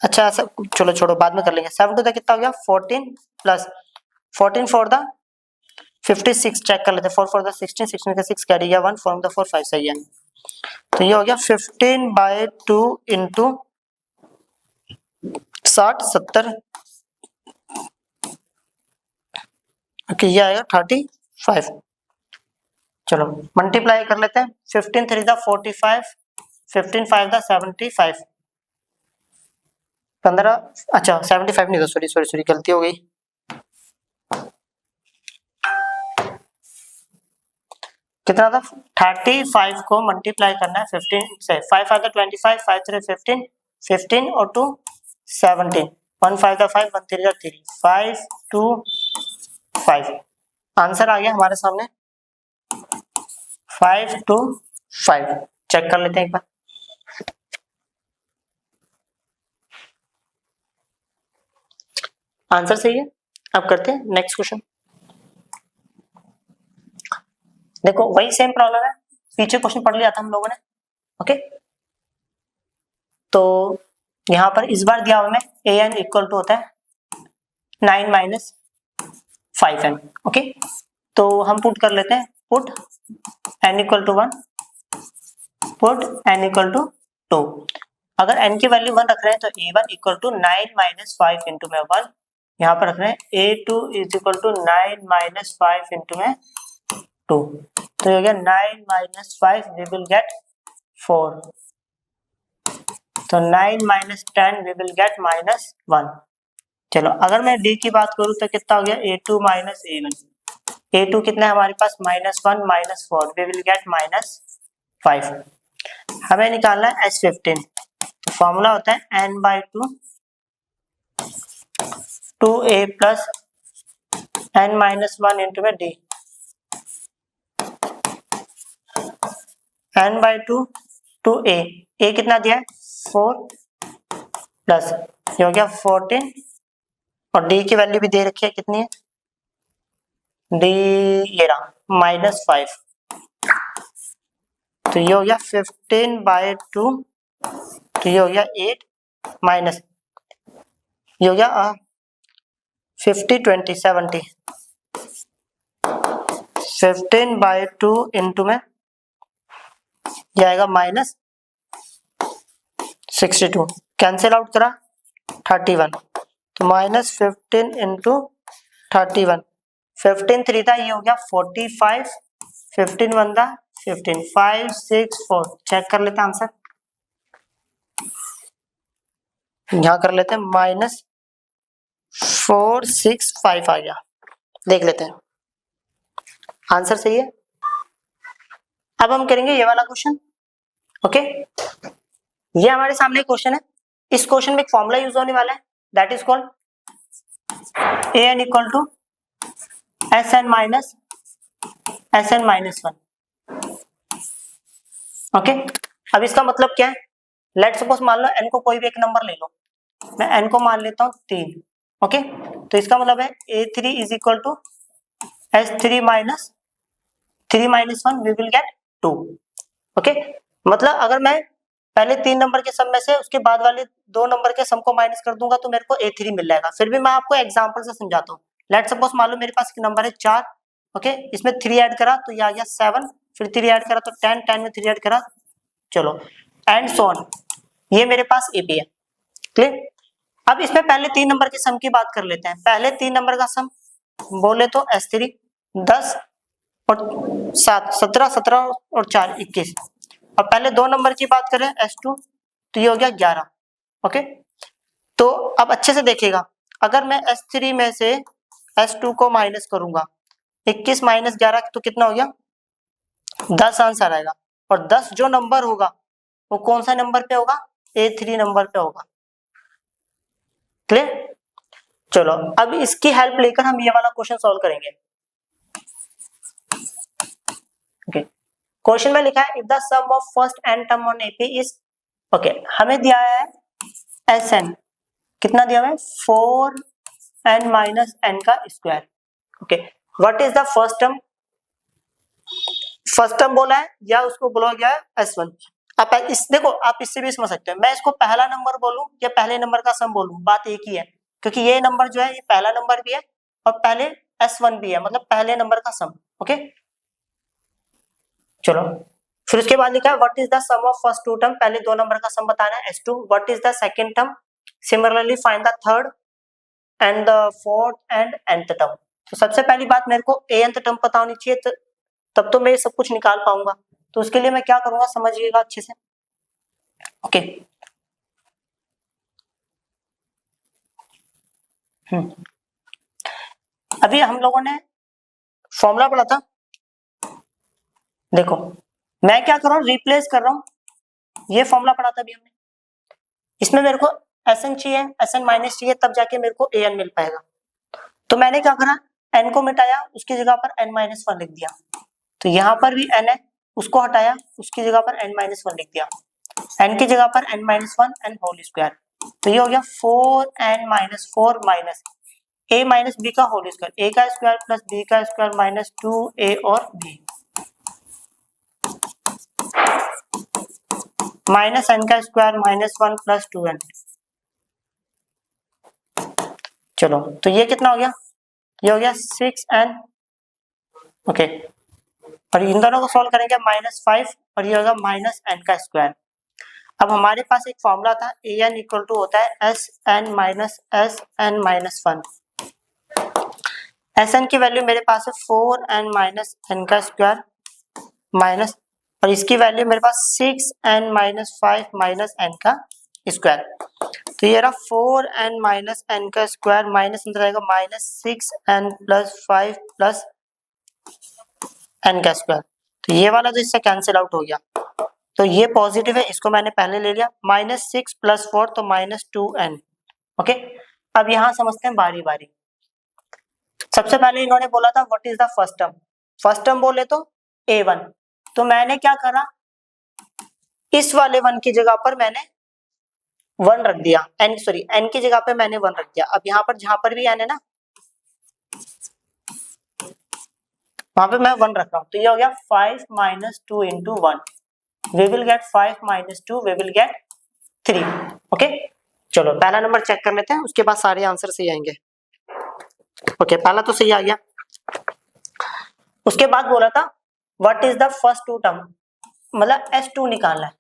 अच्छा सब चलो छोड़ो बाद में कर लेंगे। 7 टू द कितना हो गया 14 + 14 4 द 56, चेक कर लेते हैं। 4 4 द 16, 16 का 6 कैरी गया 1, 4 द 4 5, सही है। तो ये हो गया 15/2 × 60 70, ओके ये आएगा 35। चलो मल्टीप्लाई कर लेते हैं। 15 3 द 45, 15 5 द 75, 15, अच्छा 75 नहीं था, सॉरी सॉरी सॉरी गलती हो गई। कितना था, 35 को मल्टीप्लाई करना है 15 से। 5 5 द 25, 5 3 15, 15 और 2 17, 1 5 द 5, 1 3 द 3, 5 2 5। आंसर आ गया हमारे सामने 5 2 5। चेक कर लेते हैं एक बार। आंसर सही है। अब करते हैं नेक्स्ट क्वेश्चन। देखो वही सेम प्रॉब्लम है, पीछे क्वेश्चन पढ़ लिया था हम लोगों ने। ओके, तो यहाँ पर इस बार दिया हुआ में AN इक्वल टू होता है 9 - 5n। ओके, तो हम पुट कर लेते हैं, put n equal to 1, put n equal to 2। अगर n की वैल्यू 1 रख रहे हैं तो A1 इक्वल टू 9 - 5 × में 1, यहाँ पर रख रहे हैं A2 इज इक्वल टू 9 - 5 × में 2, तो हो गया 9 - 5, वी विल गेट 4, तो 9 - 10 वी विल गेट -1। चलो अगर मैं D की बात करूँ तो कितना हो गया, A2 - A1, A2 कितना है हमारे पास -1 -4, वी विल गेट -5। हमें निकालना है S15, तो फॉर्मूला होता है n/2 2a + n - 1 × में D, n/2 2a, a कितना दिया है 4 प्लस ये हो गया 14, और D की वैल्यू भी दे रखी है, कितनी है D, ये रहा -5, तो ये हो गया 15/2, तो ये हो गया 8 माइनस, ये हो गया 50 20 70, 15/2 × में ये आएगा -62, कैंसिल आउट करा 31, तो -15 × 31, 15 3 था, ये हो गया 45, 15 1 था 15, 5 6 4। चेक कर लेते हैं आंसर, यहाँ कर लेते हैं -465 आ गया। देख लेते हैं आंसर सही है। अब हम करेंगे ये वाला क्वेश्चन। ओके, ये हमारे सामने क्वेश्चन है, इस क्वेश्चन में एक फॉर्मूला यूज होने वाला है, that is called an equal to Sn minus one. Okay, अब इसका मतलब क्या है, लेट सपोज मान लो n को कोई भी एक नंबर ले लो, मैं n को मान लेता हूँ 3। ओके, तो इसका मतलब है a3 is equal to S3 minus 3 minus 1 we will get 2। Okay, मतलब अगर मैं पहले 3 नंबर के सम में से उसके बाद वाले 2 नंबर के सम को माइनस कर दूंगा तो मेरे को a3 मिल जाएगा। फिर भी मैं आपको एग्जांपल से समझाता हूँ। लेट सपोज मान लो मेरे पास एक नंबर है 4। ओके, इसमें 3 ऐड करा तो ये आ गया 7, फिर 3 ऐड करा तो 10, 10 में 3 ऐड करा, चलो एंड सो ऑन, ये मेरे पास AP है। क्लियर? अब इसमें पहले 3 नंबर के सम की बात कर लेते हैं। पहले 3 नंबर का सम बोले तो S3 10 और 7 17, 17 और 4 21। अब पहले 2 नंबर की बात करें S2 तो ये हो गया 11। ओके, तो अब अच्छे से देखिएगा, अगर मैं S3 में से S2 को माइनस करूंगा, 21 माइनस 11 तो कितना हो गया 10 आंसर आएगा। और 10 जो नंबर होगा वो कौन सा नंबर पे होगा, A3 नंबर पे होगा। क्लियर? चलो अब इसकी हेल्प लेकर हम ये वाला क्वेश्चन सॉल्व करेंगे। ओके, क्वेश्चन में लिखा है if the sum of first n term on AP is, okay हमें दिया है Sn, कितना दिया हुआ है 4n माइनस n का square. Okay, what is the first term, first term बोला है या उसको बोला गया है S1। आप इस देखो, आप इससे भी समझ सकते हैं, मैं इसको पहला नंबर बोलूं या पहले नंबर का सम बोलूं, बात एक ही है, क्योंकि ये नंबर जो है ये पहला नंबर भी है और पहले S1 भी है, मतलब पहले नंबर का सम। ओके, चलो फिर उसके बाद लिखा है what is the sum of first 2 term, पहले 2 नंबर का सम बताना है S2। What is the second term, similarly find the third and the fourth and nth term. तो सबसे पहली बात मेरे को nth टर्म पता होनी चाहिए, तो तब तो मैं सब कुछ निकाल पाऊंगा। तो उसके लिए मैं क्या करूंगा समझिएगा अच्छे से। ओके, अभी हम लोगों ने फॉर्मूला पढ़ा था, देखो मैं क्या कर रहा हूँ रिप्लेस कर रहा हूँ, ये फॉर्मूला पढ़ा था अभी हमने, इसमें मेरे को Sn चाहिए, Sn माइनस चाहिए, तब जाके मेरे को An मिल पाएगा। तो मैंने क्या करा, n को मिटाया, उसकी जगह पर n माइनस 1 लिख दिया। तो यहाँ पर भी n है, उसको हटाया, उसकी जगह पर n माइनस 1 लिख दिया, n की जगह पर n minus 1 n whole square. तो ये हो गया 4n minus 4 minus a minus b का होल स्क्वायर, a का स्क्वायर प्लस b का स्क्वायर माइनस 2a और b माइनस n का स्क्वायर माइनस 1 प्लस 2n। चलो तो ये कितना हो गया, ये हो गया 6n। ओके, और इन दोनों को सॉल्व करेंगे -5 और ये होगा माइनस n का स्क्वायर। अब हमारे पास एक फॉर्मूला था an इक्वल टू होता है Sn minus Sn minus 1। Sn की वैल्यू मेरे पास है 4n माइनस n का स्क्वायर माइनस, और इसकी वैल्यू मेरे पास 6n माइनस 5 माइनस n का स्क्वायर। तो ये रहा 4n माइनस n का स्क्वायर माइनस अंदर आएगा minus 6n plus 5 plus n का स्क्वायर। तो ये वाला जो इससे कैंसिल आउट हो गया, तो ये पॉजिटिव है, इसको मैंने पहले ले लिया, -6 प्लस 4 तो -2n। ओके, अब यहाँ समझते हैं बारी बारी। सबसे पहले इन्होंने बोला था what is the first term, first term बोले तो a1, तो मैंने क्या करा, इस वाले 1 की जगह पर मैंने 1 रख दिया, n की जगह पे मैंने 1 रख दिया। अब यहाँ पर जहां पर भी n है ना, वहां पे मैं 1 रख रहा हूं, तो ये हो गया 5 minus 2 into 1, we will get 5 minus 2 we will get 3। Okay, चलो पहला नंबर चेक कर लेते हैं, उसके बाद सारे आंसर सही आएंगे। ओके, पहला तो सही आ गया। उसके बाद बोला था what is the first 2 term, मतलब S2 निकालना है।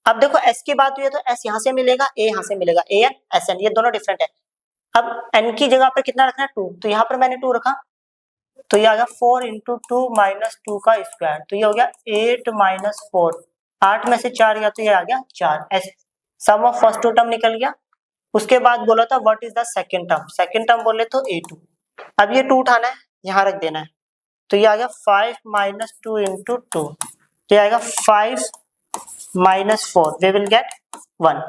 अब देखो S की बात हुई है तो S यहाँ से मिलेगा, A यहाँ से मिलेगा, An Sn ये दोनों डिफरेंट है। अब n की जगह पर कितना रखना है 2, तो यहाँ पर मैंने 2 रखा, तो ये आ गया 4 इंटू 2 माइनस 2 का स्क्वायर, तो ये हो गया 8 माइनस 4, 8 में से 4 गया तो ये आ गया 4। S sum of first 2 term निकल गया। उसके बाद बोला था what is the second term, second term बोले तो A2। अब ये 2 उठाना है, यहाँ रख देना है, तो ये आ गया 5 माइनस 2 इंटू 2, तो ये आएगा 5 minus 4 we will get 1।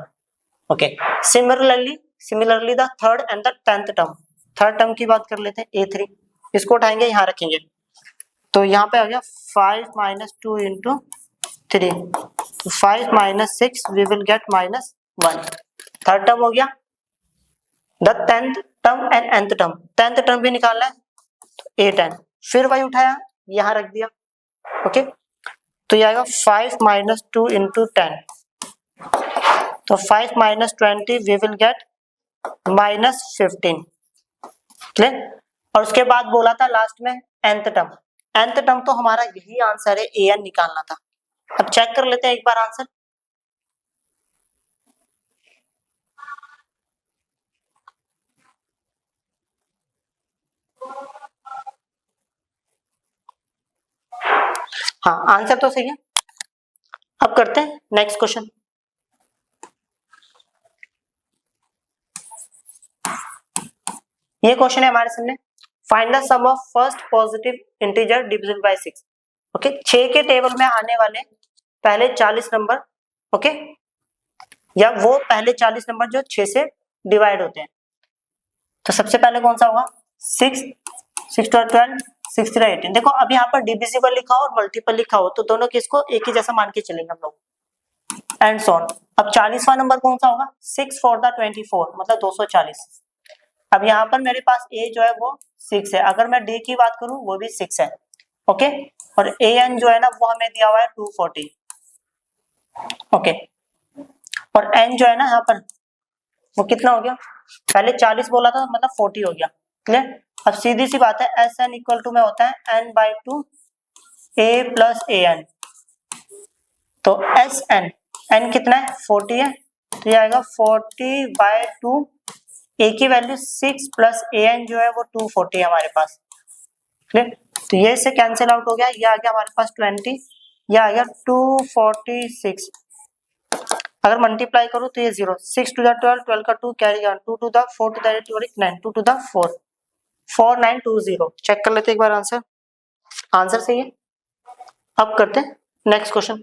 Okay, similarly the third and the 10th term, third term की बात कर लेते हैं A3, इसको उठाएंगे यहाँ रखेंगे, तो यहाँ पे आ गया 5 minus 2 into 3, 5 minus 6 we will get -1, third term हो गया। The 10th term and nth term, 10th term भी निकालना है तो A10, फिर वही उठाया यहाँ रख दिया, ओके, तो ये आएगा 5 माइनस 2 इंटू 10, तो 5 minus 20 we will get -15, clear. और उसके बाद बोला था लास्ट में nth टर्म तो हमारा यही आंसर है, an निकालना था। अब चेक कर लेते हैं एक बार आंसर, हाँ आंसर तो सही है। अब करते हैं नेक्स्ट क्वेश्चन। ये क्वेश्चन है हमारे सामने, find the sum of first positive integer divisible by 6, okay, 6 के टेबल में आने वाले पहले 40 नंबर, ओके, या वो पहले 40 नंबर जो 6 से डिवाइड होते हैं। तो सबसे पहले कौन सा होगा, 6, 6 to 12, 6 3 18। देखो अब यहाँ पर डिविजिबल लिखा हो और मल्टीपल लिखा हो तो दोनों केस को एक ही जैसा मान के चलेंगे हम लोग, एंड सो ऑन। अब 40वां नंबर कौन सा होगा, 6 for the 24, मतलब 240। अब यहाँ पर मेरे पास a जो है वो 6 है, अगर मैं d की बात करूं वो भी 6 है, ओके, और an जो है ना वो हमें दिया हुआ है 240, ओके, और n जो है ना यहाँ पर वो कितना हो गया, पहले 40 बोला था मतलब 40 हो गया, क्लियर। अब सीधी सी बात है, Sn इक्वल टू में होता है n/2 a प्लस an, तो Sn n कितना है 40 है, तो ये आएगा 40/2, a की वैल्यू 6 प्लस an जो है वो 240 है हमारे पास, क्लियर। तो ये से कैंसिल आउट हो गया, ये आ गया हमारे पास 20, ये आ गया 246। अगर मल्टीप्लाई करो तो ये 0, 6 to the 12, 12 का 2 carry on, 2 to the 4 to the 8 9, 2 to the 4, 4920। Check कर लेते एक बार आंसर, आंसर सही है। अब करते हैं next question.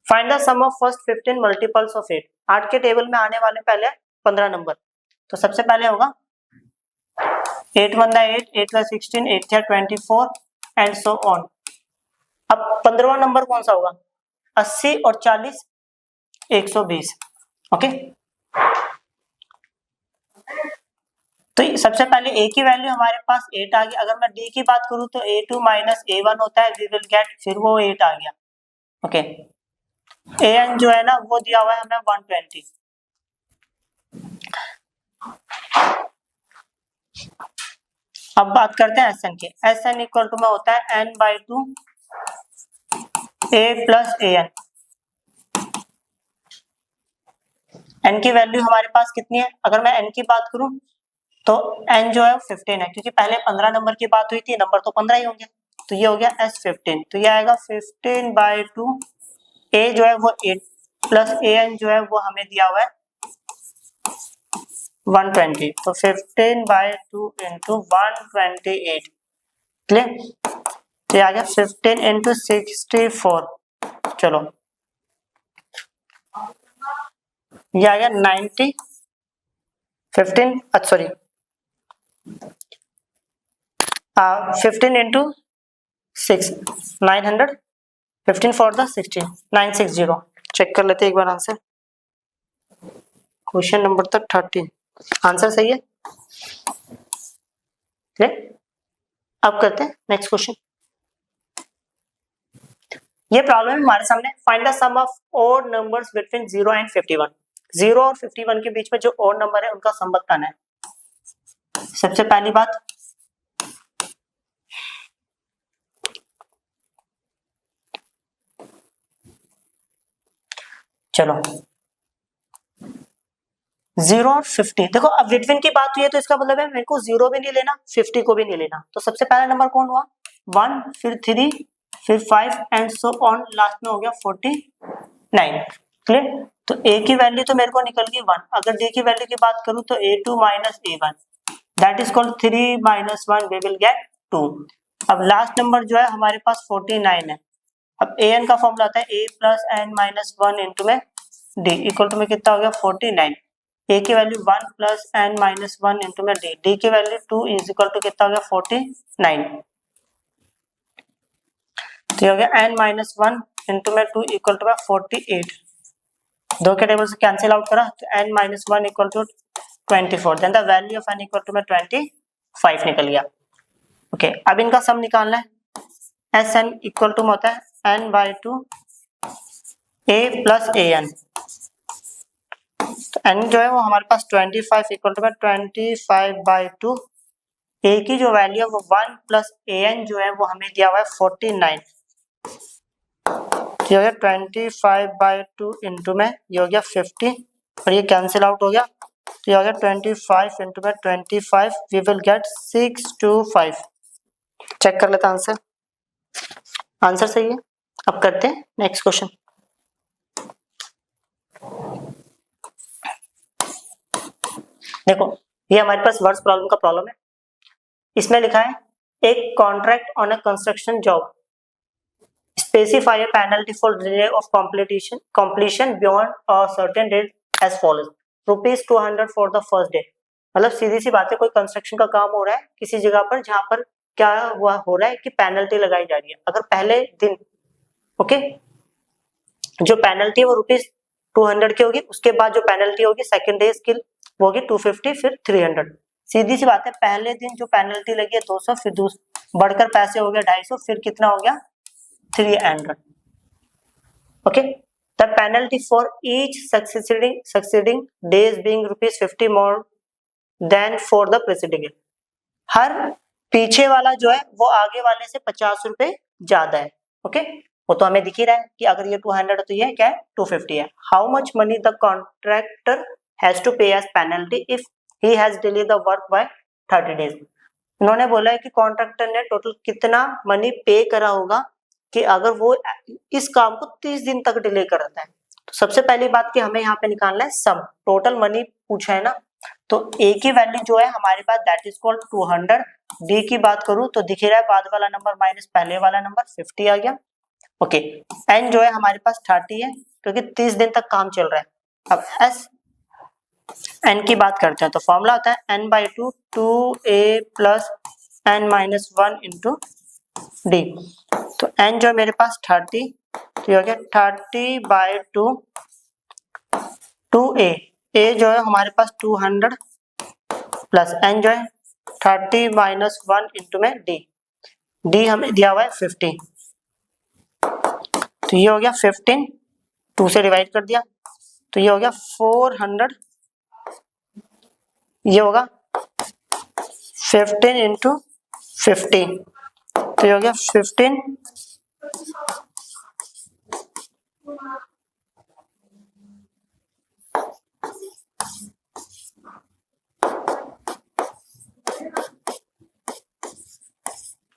Find the sum of first 15 multiples of 8, 8 के टेबल में आने वाले पहले 15 नंबर। तो सबसे पहले होगा 8 1 8, 8 16, 8 24 एंड सो ऑन। अब 15वां नंबर कौन सा होगा, 80 और 40 120, ओके। तो सबसे पहले a की वैल्यू हमारे पास 8 आ गई, अगर मैं d की बात करूं तो a2 माइनस a1 होता है, वी विल गेट, फिर वो 8 आ गया, ओके। an जो है ना वो दिया हुआ है हमें 120। अब बात करते हैं Sn की, Sn इक्वल टू में होता है n/2 a plus an। n की वैल्यू हमारे पास कितनी है, अगर मैं n की बात करूं तो n जो है 15 है, क्योंकि पहले 15 नंबर की बात हुई थी, नंबर तो 15 ही होंगे, तो ये हो गया S15, तो ये आएगा 15/2, a जो है वो 8 प्लस an जो है वो हमें दिया हुआ है 120, तो 15/2 इंटू 128, क्लियर। तो ये आ गया 15 इंटू 64, चलो ये आ गया 90, 15 sorry 15 into 6 900, 15 four the 16 960। Check कर लेते हैं एक बार आंसर, क्वेश्चन नंबर 13, आंसर सही है, क्लियर। अब करते हैं नेक्स्ट क्वेश्चन। ये प्रॉब्लम हमारे सामने, find the sum of odd numbers between 0 and 51, 0 और 51 के बीच में जो ऑड नंबर है उनका सम बताना है। सबसे पहली बात, चलो 0 और 50, देखो अब बिटवीन की बात हुई है तो इसका मतलब है मेरे को 0 भी नहीं लेना 50 को भी नहीं लेना। तो सबसे पहला नंबर कौन हुआ 1, फिर 3, फिर 5 एंड सो ऑन, लास्ट में हो गया 49, क्लियर। तो a की वैल्यू तो मेरे को निकल गई 1, अगर d की वैल्यू की बात करूं तो a2 minus a1, that is called 3 - 1 we will get 2। अब लास्ट नंबर जो है हमारे पास 49 है, अब ए एन का फॉर्मूला आता है a plus n minus one into में डी इक्वल टू में कितना हो गया 49। ए की value 1 plus n minus one into में डी, डी की वैल्यू 2 इज इक्वल टू कितना हो गया 49। तो हो गया एन माइनस वन इंटू में 2 इक्वल टू में 48। दो के टेबल से कैंसिल आउट करा तो n minus one equal to 24, then the value of n equal to में 25 निकल गया। ओके, अब इनका सम निकालना है। एस एन इक्वल टू में होता है n by two a plus a n. तो n जो है वो हमारे पास 25 इक्वल टू में 25 बाई टू, ए की जो वैल्यू है वो 1 प्लस ए एन जो है वो हमें दिया हुआ है 49। ये हो गया 25 बाई टू इंटू में ये हो गया 50 और ये कैंसिल आउट हो गया। तो ये हो गया 25 इंटू में 25, वी विल गेट 625। चेक कर लेते हैं आंसर, आंसर सही है। अब करते हैं नेक्स्ट क्वेश्चन। देखो ये हमारे पास वर्ड्स प्रॉब्लम का प्रॉब्लम है। इसमें लिखा है एक contract on a construction job, specify a penalty for delay of completion beyond a certain date as follows: rupees 200 for the first day। मतलब सीधी सी बात है, कोई कंस्ट्रक्शन का काम हो रहा है किसी जगह पर जहां पर क्या हुआ हो रहा है कि पेनल्टी लगाई जा रही है। अगर पहले दिन ओके जो पेनल्टी है वो रुपीज 200 की होगी, उसके बाद जो पेनल्टी होगी सेकंड डे की वो होगी 250 फिर 300। सीधी सी बात है, पहले दिन जो पेनल्टी लगी है 200, फिर बढ़कर पैसे हो गया 250, फिर कितना हो गया 300। okay, the penalty for each succeeding days being rupees 50 more than for the preceding। हर पीछे वाला जो है वो आगे वाले से 50 रुपए ज्यादा है। ओके वो तो हमें दिख ही रहा है कि अगर ये 200 है तो ये क्या है 250 है। How much money the contractor has to pay as penalty if he has delay the work by 30 days. उन्होंने बोला है कि कॉन्ट्रैक्टर ने टोटल कितना मनी पे करा होगा कि अगर वो इस काम को 30 दिन तक डिले करता है। तो सबसे पहली बात कि हमें यहाँ पे निकालना है सम, टोटल मनी पूछा है ना। तो ए की वैल्यू जो है हमारे पास दैट इज कॉल्ड 200। डी की बात करूं तो दिख रहा है बाद वाला नंबर माइनस पहले वाला नंबर 50 आ गया। ओके एन जो है हमारे पास 30 है क्योंकि 30 दिन तक काम चल रहा है। अब एस एन की बात करते हैं तो फॉर्मूला होता है n by two 2a plus n minus one into d. तो n जो है मेरे पास 30, तो ये हो गया 30 बाई टू 2a, a जो है हमारे पास 200 प्लस n जो है 30 माइनस वन इंटू में d, d हमें दिया हुआ है 50। तो ये हो गया 15, 2 से डिवाइड कर दिया तो ये हो गया 400, ये होगा 15 इंटू 50, तो ये हो गया 15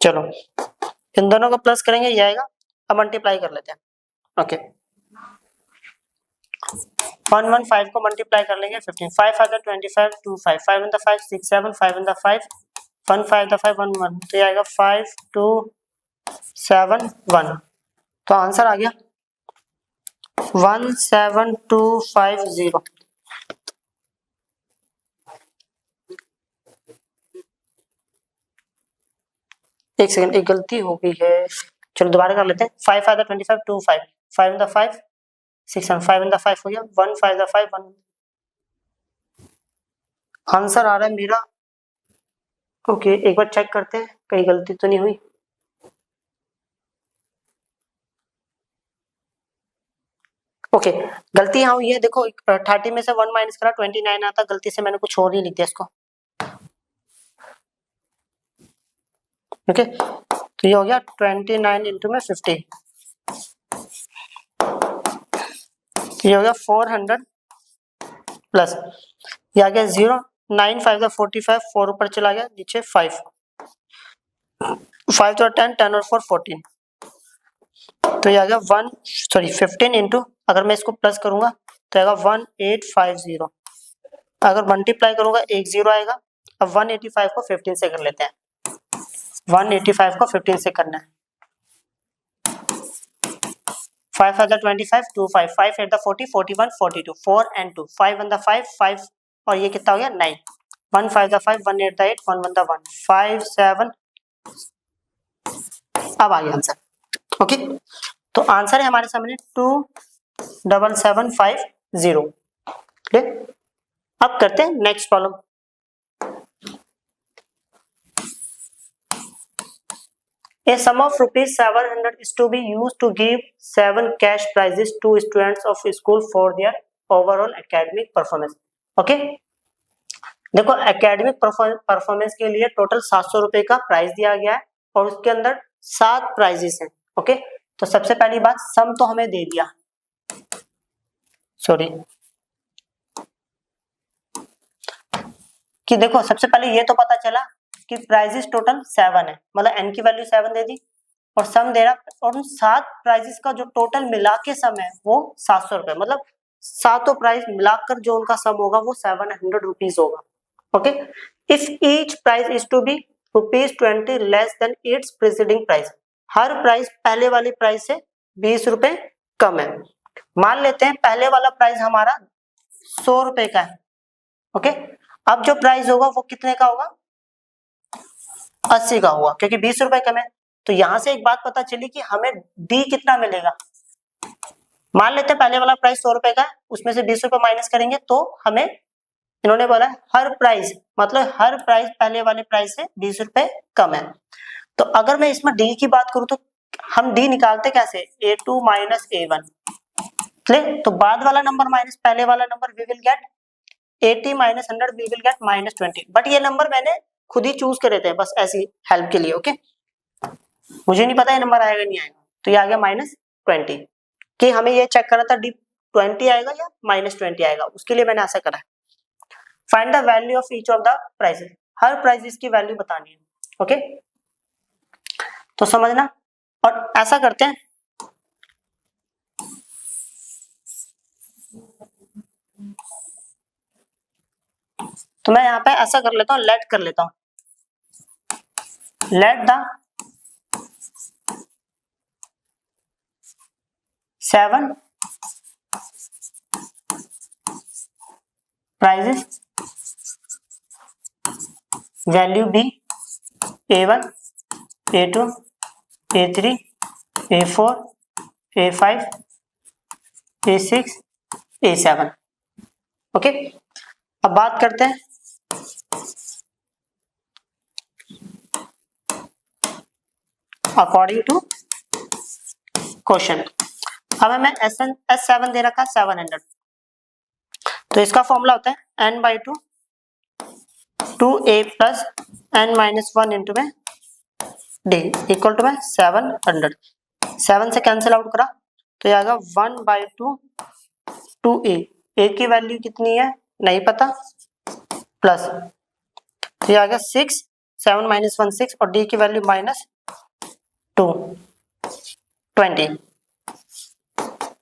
चलो इन दोनों को प्लस करेंगे ये आएगा। अब मल्टीप्लाई कर लेते हैं। ओके 115 को मल्टीप्लाई कर लेंगे 15, 5 आ गया 25, 2 5, 5 in the 5 6 7, 5 in the 5 1 5 the 5 1 1, तो ये आएगा 5 2 7 1। तो आंसर आ गया 17250। एक सेकंड, एक गलती हो गई है, चलो दोबारा कर लेते हैं। 5 5 25 2 5, 5 इन द 5 6 7, 5 इन द 5 हो गया 1 5 द 5 1। आंसर आ रहा है मेरा। ओके एक बार चेक करते हैं कहीं गलती तो नहीं हुई। ओके गलती यहाँ हुई है, देखो 30 में से 1 माइनस करा 29 आता, गलती से मैंने कुछ और ही लिख दिया इसको। ओके तो ये हो गया 29 इंटू में 50, ये हो गया 400 प्लस ये आ गया 0, 9 5 का 45, 4 ऊपर चला गया नीचे 5 5 तो 10, 10 और 4 14, तो ये आ गया 15 इंटू, अगर मैं इसको प्लस करूंगा तो आएगा 1850, अगर मल्टीप्लाई करूंगा एक 0 आएगा। अब 185 को 15 से कर लेते हैं, 185 को 15 से करना है 5 5 25, 2 5 5 8 40 41 42, 4 and 2, 5 1 5 5 और ये कितना हो गया 9, 1 5 5 1 8 8 1 1 1 5 7। अब आ गया आंसर। ओके, तो आंसर है हमारे सामने 27750। क्लियर। अब करते हैं next problem. A sum of rupees 700 is to be used to give 7 cash prizes to students of school for their overall academic performance. Okay, देखो एकेडमिक परफॉर्मेंस के लिए टोटल 700 रुपए का प्राइज दिया गया है और उसके अंदर 7 प्राइजेस हैं। ओके, तो सबसे पहली बात सम तो हमें दे दिया, सॉरी कि देखो सबसे पहले ये तो पता चला कि प्राइजेस टोटल 7 है, मतलब n की वैल्यू 7 दे दी और सम दे रहा, और उन 7 प्राइजेस का जो टोटल मिला के सम है वो 700 रुपए, मतलब सातों प्राइस मिलाकर जो उनका सम होगा वो 700 रुपीज होगा। Okay, if each price is to be ₹20 less than its preceding price, हर प्राइस पहले वाली प्राइस से 20 रुपए कम है। मान लेते हैं पहले वाला प्राइस हमारा 100 रुपए का है। ओके, अब जो प्राइस होगा वो कितने का होगा, 80 का होगा, क्योंकि 20 रुपए कम है। तो यहां से एक बात पता चली कि हमें डी कितना मिलेगा। मान लेते हैं पहले वाला प्राइस 100 रुपए का है, उसमें से 20 रुपए माइनस करेंगे तो हमें, इन्होंने बोला हर प्राइस, मतलब हर प्राइस पहले वाले प्राइस से 20 रुपए कम है। तो अगर मैं इसमें डी की बात करूं तो हम डी निकालते कैसे, A2 माइनस A1। क्लियर, तो बाद वाला नंबर माइनस पहले वाला number, we will get 80 minus 100, we will get -20। But ये नंबर मैंने खुद ही चूज करे थे, बस ऐसी हेल्प के लिए। ओके, मुझे नहीं पता ये नंबर आएगा नहीं आएगा, तो ये आ गया -20, कि हमें ये चेक करना था डी 20 आएगा या -20 आएगा, उसके लिए मैंने ऐसा करा है। Find the value of each of the prices, her prices की वैल्यू बतानी है। ओके, तो समझना, और ऐसा करते हैं, तो मैं यहाँ पे ऐसा कर लेता हूँ, लेट कर लेता हूँ, let the 7 prices value be A1 A2 A3 A4 A5 A6 A7। Okay, अब बात करते हैं अकॉर्डिंग टू क्वेश्चन। अब हमें S7 दे रखा 700, तो इसका फॉर्मूला होता है n/2 2a plus n-1 into में d इक्वल टू में 700। 7 से कैंसिल आउट करा तो ये आएगा 1/2 2a, a की वैल्यू कितनी है नहीं पता, प्लस तो ये आ गया 6, 7 माइनस 1 6 और d की वैल्यू -2 20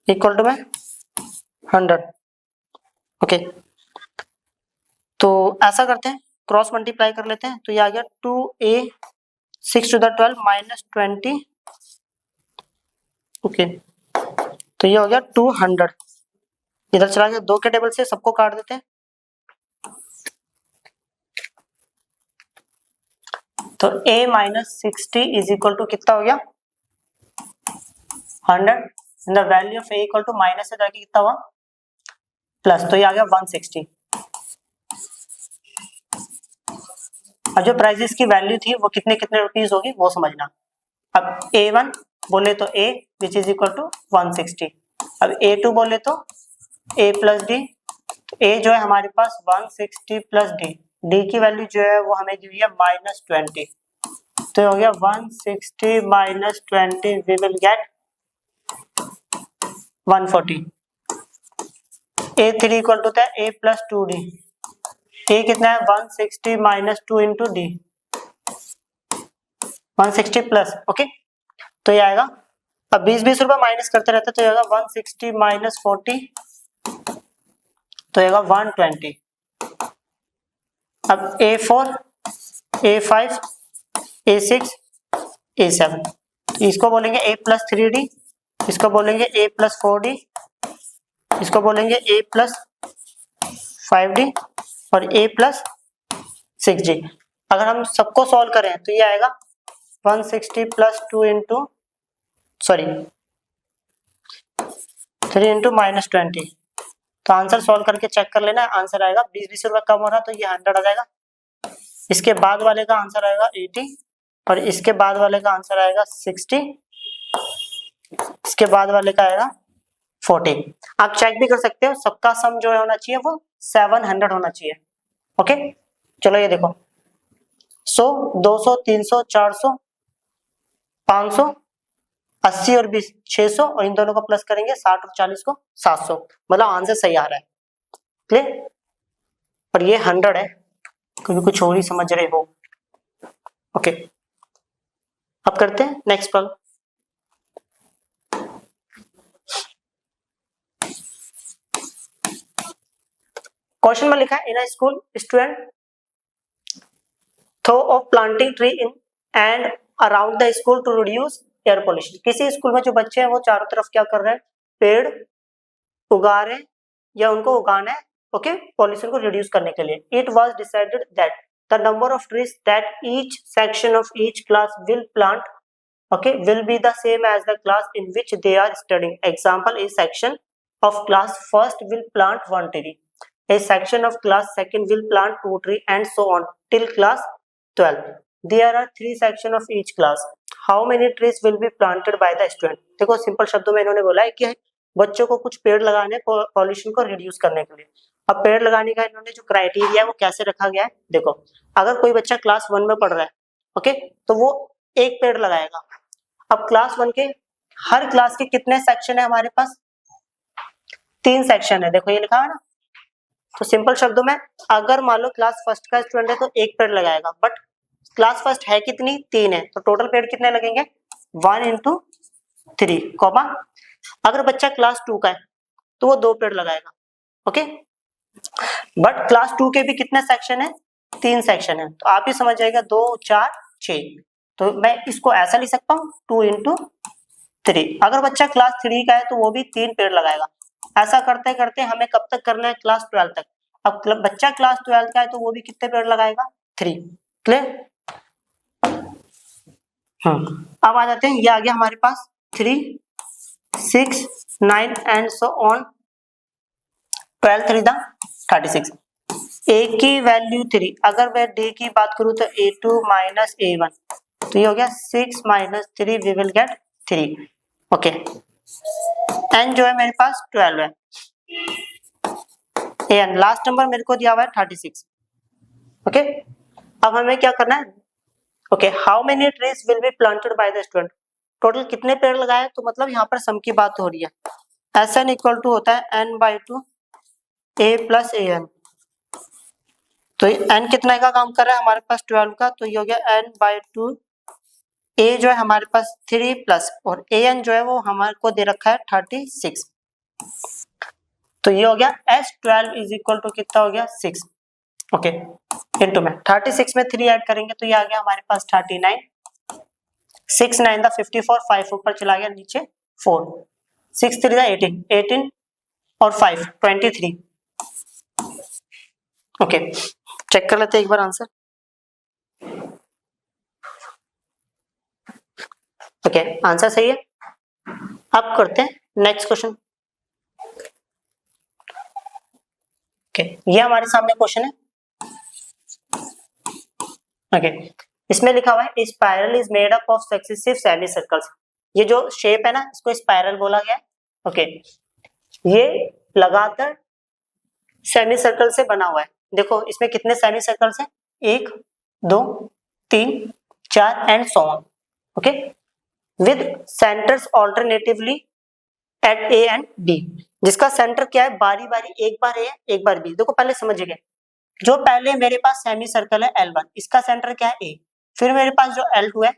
इक्वल टू में 100। ओके, तो ऐसा करते हैं, क्रॉस मल्टीप्लाई कर लेते हैं, तो ये आ गया 2a 6 टू द 12 -20। ओके, तो ये हो गया 200, इधर चला गया 2 के टेबल से, सबको काट देते हैं। तो a minus 60 is equal to कितना हो गया 100, the value of a equal to minus से जाके कितना हुआ प्लस, तो ये आ गया 160। और जो प्राइजेस की वैल्यू थी वो कितने कितने रुपीस होगी वो समझना। अब A1 बोले तो A which is equal to 160, अब A2 बोले तो A प्लस डी, A जो है हमारे पास 160 प्लस D की वैल्यू जो है वो हमें दी हुई है -20, तो हो गया 160 minus 20, we will get 140। A3 equal to है A प्लस 2D, A कितना है 160 minus 2 into D 160 plus. Okay, तो ये आएगा, अब 20 रुपए माइनस करते रहते तो ये आएगा 160 माइनस 40, तो ये आएगा 120। अब A4 A5 A6 A7, तो इसको बोलेंगे A प्लस 3D इसको बोलेंगे a प्लस 4d, इसको बोलेंगे a प्लस 5d और a प्लस 6d। अगर हम सबको सॉल्व करें तो ये आएगा 160 प्लस 2 इंटू 3 इंटू माइनस 20। तो आंसर सॉल्व करके चेक कर लेना, आंसर आएगा 20 रुपए कम हो रहा तो ये 100 आ जाएगा। इसके बाद वाले का आंसर आएगा 80 और इसके बाद वाले का आंसर आएगा 60, इसके बाद वाले का आएगा 40। आप चेक भी कर सकते हो, सबका सम जो होना चाहिए वो 700 होना चाहिए। ओके चलो ये देखो 100, 200, 300, 400, 500, 80 और 20 600 और इन दोनों को प्लस करेंगे 60 और 40 को 700, मतलब आंसर सही आ रहा है। क्लियर? पर ये 100 है, कभी कुछ और ही समझ रहे हो। ओके अब करते हैं नेक्स्ट प्रॉब्लम। क्वेश्चन में लिखा है in a school student thought of planting tree in and around the school to reduce air pollution. किसी स्कूल में जो बच्चे हैं वो चारों तरफ क्या कर रहे हैं, पेड़ उगा रहे हैं या उनको उगाना है, ओके, पॉल्यूशन को रिड्यूस करने के लिए। It was decided that the number of trees that each section of each class will plant, okay, will be the same as the class in which they are studying. Example, a section of class first will plant 1 tree, a section of class second will plant 2 tree and so on till class 12. There are 3 sections of each class. How many trees will be planted by the student? देखो सिंपल शब्दों में इन्होंने बोला है कि बच्चों को कुछ पेड़ लगाने पॉल्यूशन को रिड्यूस करने के लिए। अब पेड़ लगाने का इन्होंने जो क्राइटेरिया है वो कैसे रखा गया है, देखो अगर कोई बच्चा क्लास 1 में पढ़ रहा है, ओके, तो वो एक पेड़ लगाएगा। अब क्लास 1 के हर क्लास के कितने सेक्शन है हमारे पास, 3 सेक्शन है, देखो ये लिखा है ना। तो सिंपल शब्दों में अगर मान लो क्लास फर्स्ट का स्टूडेंट है तो एक पेड़ लगाएगा, बट क्लास फर्स्ट है कितनी, 3 है, तो टोटल पेड़ कितने लगेंगे 1 इंटू 3, कॉमा अगर बच्चा क्लास 2 का है तो वो 2 पेड़ लगाएगा, ओके। बट क्लास 2 के भी कितने सेक्शन है, 3 सेक्शन है, तो आप ही समझ जाएगा 2 4 6, तो मैं इसको ऐसा लिख सकता हूँ 2 इंटू 3। अगर बच्चा क्लास 3 का है तो वो भी 3 पेड़ लगाएगा। ऐसा करते करते हमें कब तक करना है, क्लास 12 तक। अब बच्चा क्लास 12 का है तो वो भी कितने पेड़ लगाएगा, 3। क्लियर? अब आ जाते हैं, ये आ गया हमारे पास 3 6 9 एंड सो ऑन 12 3 दा 36। ए की वैल्यू 3, अगर मैं डी की बात करूं तो a2 माइनस a1, तो ये हो गया 6 minus 3, we will get 3, okay. N जो है मेरे पास 12 है, एन लास्ट नंबर मेरे को दिया हुआ है 36, ओके। अब हमें क्या करना है, okay, how many trees will be planted by the student, total कितने पेड़ लगाए, तो मतलब यहाँ पर सम की बात हो रही है। एस एन इक्वल टू होता है n/2 a plus a n, तो n कितना का काम कर रहा है हमारे पास 12 का, तो ये हो गया n/2, a जो है हमारे पास 3 प्लस और an जो है वो हमारे को दे रखा है 36, तो ये हो गया S12 इज इक्वल टू कितना हो गया 6, ओके, इनटू में 36 में 3 ऐड करेंगे तो ये आ गया हमारे पास 39, 6 9 दा 54, 5 ऊपर चला गया नीचे 4, 6 3 दा 18, 18 और 5 23, ओके। चेक कर लेते हैं एक बार आंसर, ओके, आंसर सही है। अब करते हैं नेक्स्ट क्वेश्चन, ओके, ये हमारे सामने क्वेश्चन है, ओके, इसमें लिखा हुआ है spiral is made up of successive semi circles. ये जो शेप है ना इसको स्पाइरल बोला गया है, ओके, ये लगातार सेमी सर्कल से बना हुआ है। देखो इसमें कितने सेमी सर्कल्स हैं, 1 2 3 4 and so on, okay, with centres alternatively at a and b, जिसका सेंटर क्या है, बारी बारी एक बार ए एक बार बी। देखो पहले समझिए, जो पहले मेरे पास सेमी सर्कल है L1, इसका सेंटर क्या है ए, फिर मेरे पास जो L2 है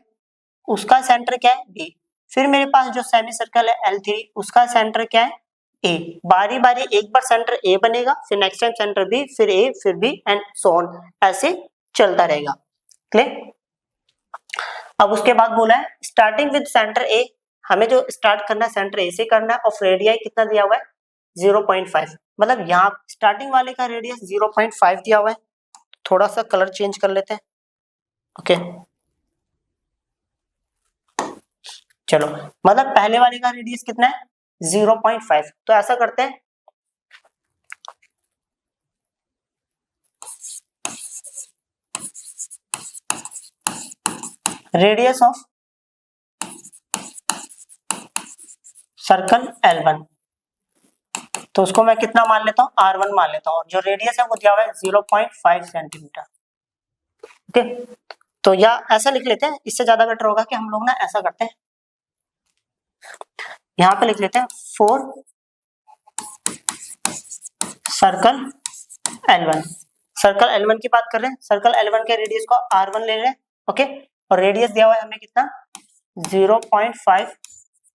उसका सेंटर क्या है बी, फिर मेरे पास जो सेमी सर्कल है L3 उसका सेंटर क्या है ए। बारी बारी एक बार सेंटर ए बनेगा, फिर नेक्स्ट टाइम सेंटर बी, फिर ए, फिर बी एंड सो ऑन, ऐसे चलता रहेगा। क्लियर? अब उसके बाद बोला है स्टार्टिंग विद सेंटर ए हमें जो स्टार्ट करना है सेंटर ए से करना है और रेडियस कितना दिया हुआ है 0.5, मतलब यहाँ स्टार्टिंग वाले का रेडियस 0.5 दिया हुआ है। थोड़ा सा कलर चेंज कर लेते हैं। ओके चलो, मतलब पहले वाले का रेडियस कितना है 0.5। तो ऐसा करते हैं, रेडियस ऑफ सर्कल L1, तो उसको मैं कितना मान लेता हूँ R1 मान लेता हूँ, और जो रेडियस है वो दिया हुआ है 0.5 सेंटीमीटर। ओके, तो या ऐसा लिख लेते हैं, इससे ज्यादा बेटर होगा कि हम लोग ना ऐसा करते हैं, यहाँ पे लिख लेते हैं 4 सर्कल L1। सर्कल L1 की बात कर रहे हैं, सर्कल L1 के रेडियस को R1 ले रहे हैं। ओके, और रेडियस दिया हुआ है हमें कितना 0.5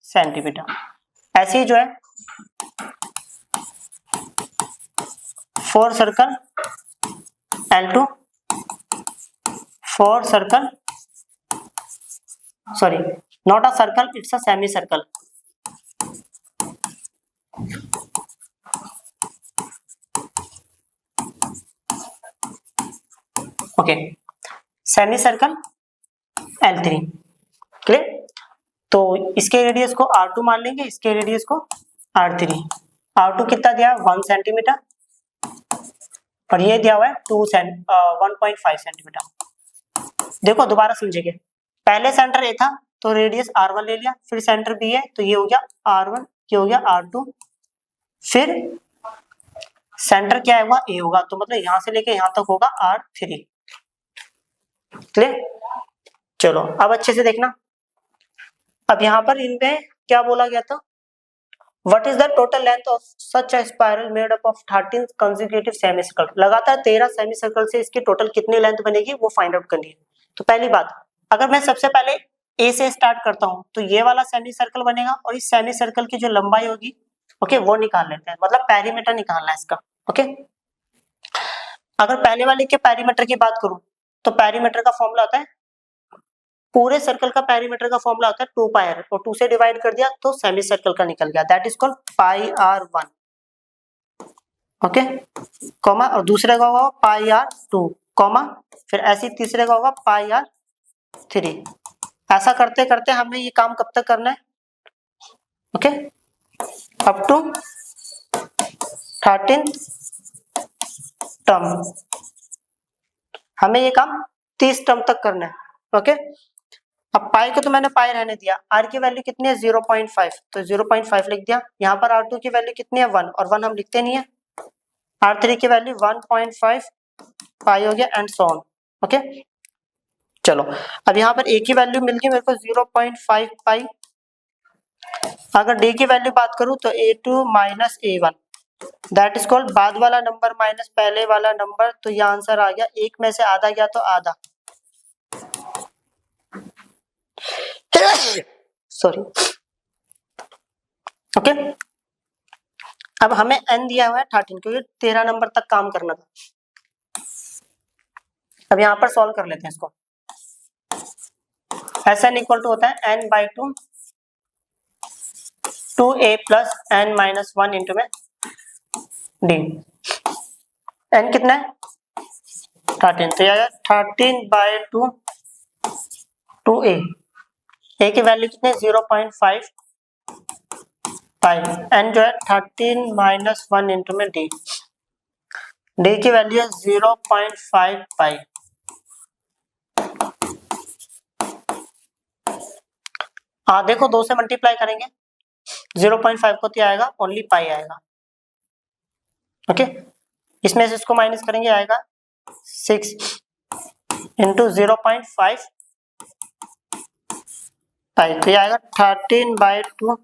सेंटीमीटर। ऐसे ही जो है 4 circle L2, 4 circle, sorry not a circle, it's a semi circle. Okay, semi circle L3, clear. तो इसके रेडियस को R2 मान लेंगे, इसके रेडियस को R3। R2 कितना दिया है 1 सेंटीमीटर, और ये दिया हुआ है 1.5 सेंटीमीटर। देखो दोबारा समझेंगे, पहले सेंटर ए था तो रेडियस R1 ले लिया, फिर सेंटर बी है तो ये हो गया R1, ये हो गया R2, फिर सेंटर क्या होगा ए होगा, तो मतलब यहां से लेके यहां तक होगा R3। क्लियर, चलो अब अच्छे से देखना। अब यहाँ पर इनमें क्या बोला गया था, what is the total length of such a spiral made up of 13 consecutive semi circle. लगातार 13 सेमी सर्कल से इसकी टोटल कितनी लेंथ बनेगी वो फाइंड आउट करनी है। तो पहली बात, अगर मैं सबसे पहले ए से स्टार्ट करता हूं तो ये वाला सेमी सर्कल बनेगा, और इस सेमी सर्कल की जो लंबाई होगी ओके वो निकाल लेते हैं, मतलब पेरीमीटर निकालना है इसका। ओके, अगर पहले वाले के पेरीमीटर की बात करूं तो पेरीमीटर का फॉर्मूला होता है, पूरे सर्कल का पेरीमीटर का फॉर्मूला होता है 2 पाई r, और 2 से डिवाइड कर दिया तो सेमी सर्कल का निकल गया, that is called pi r1। Okay, comma, और दूसरे का होगा पाई r2, कॉमा, फिर ऐसे तीसरे का होगा पाई r3। ऐसा करते करते हमें ये काम कब तक करना है, ओके, अप टू 13 टर्म, हमें ये काम 30 टर्म तक करना है। ओके, अब पाई को तो मैंने पाई रहने दिया, आर की वैल्यू कितनी है 0.5, तो 0.5 लिख दिया। यहाँ पर R2 की वैल्यू कितनी है 1, और 1 हम लिखते नहीं है। R3 की वैल्यू 1.5 पाई हो गया, एंड सो ऑन। ओके, चलो अब यहाँ पर ए की वैल्यू मिल गई मेरे को 0.5 पाई। अगर डी की वैल्यू बात करूं तो A2 minus A1, that is called बाद वाला नंबर माइनस पहले वाला नंबर, तो ये आंसर आ गया, एक में से आधा गया तो आधा, सॉरी। ओके, अब हमें n दिया हुआ है 13, क्योंकि 13 नंबर तक काम करना था। अब यहाँ पर सॉल्व कर लेते हैं इसको। Sn इक्वल टू होता है n/2 2a plus n minus 1 into में d। n कितना है 13, तो यह 13/2 2a, a की वैल्यू कितनी 0.5 पाई, n जो है 13 माइनस 1 इंटू में d, d की वैल्यू है 0.5 पाई। हाँ देखो 2 से मल्टीप्लाई करेंगे 0.5 को तो आएगा ओनली पाई आएगा। ओके, इसमें से इसको माइनस करेंगे आएगा 6 इंटू 0.5 पाई, तो ये आएगा 13/2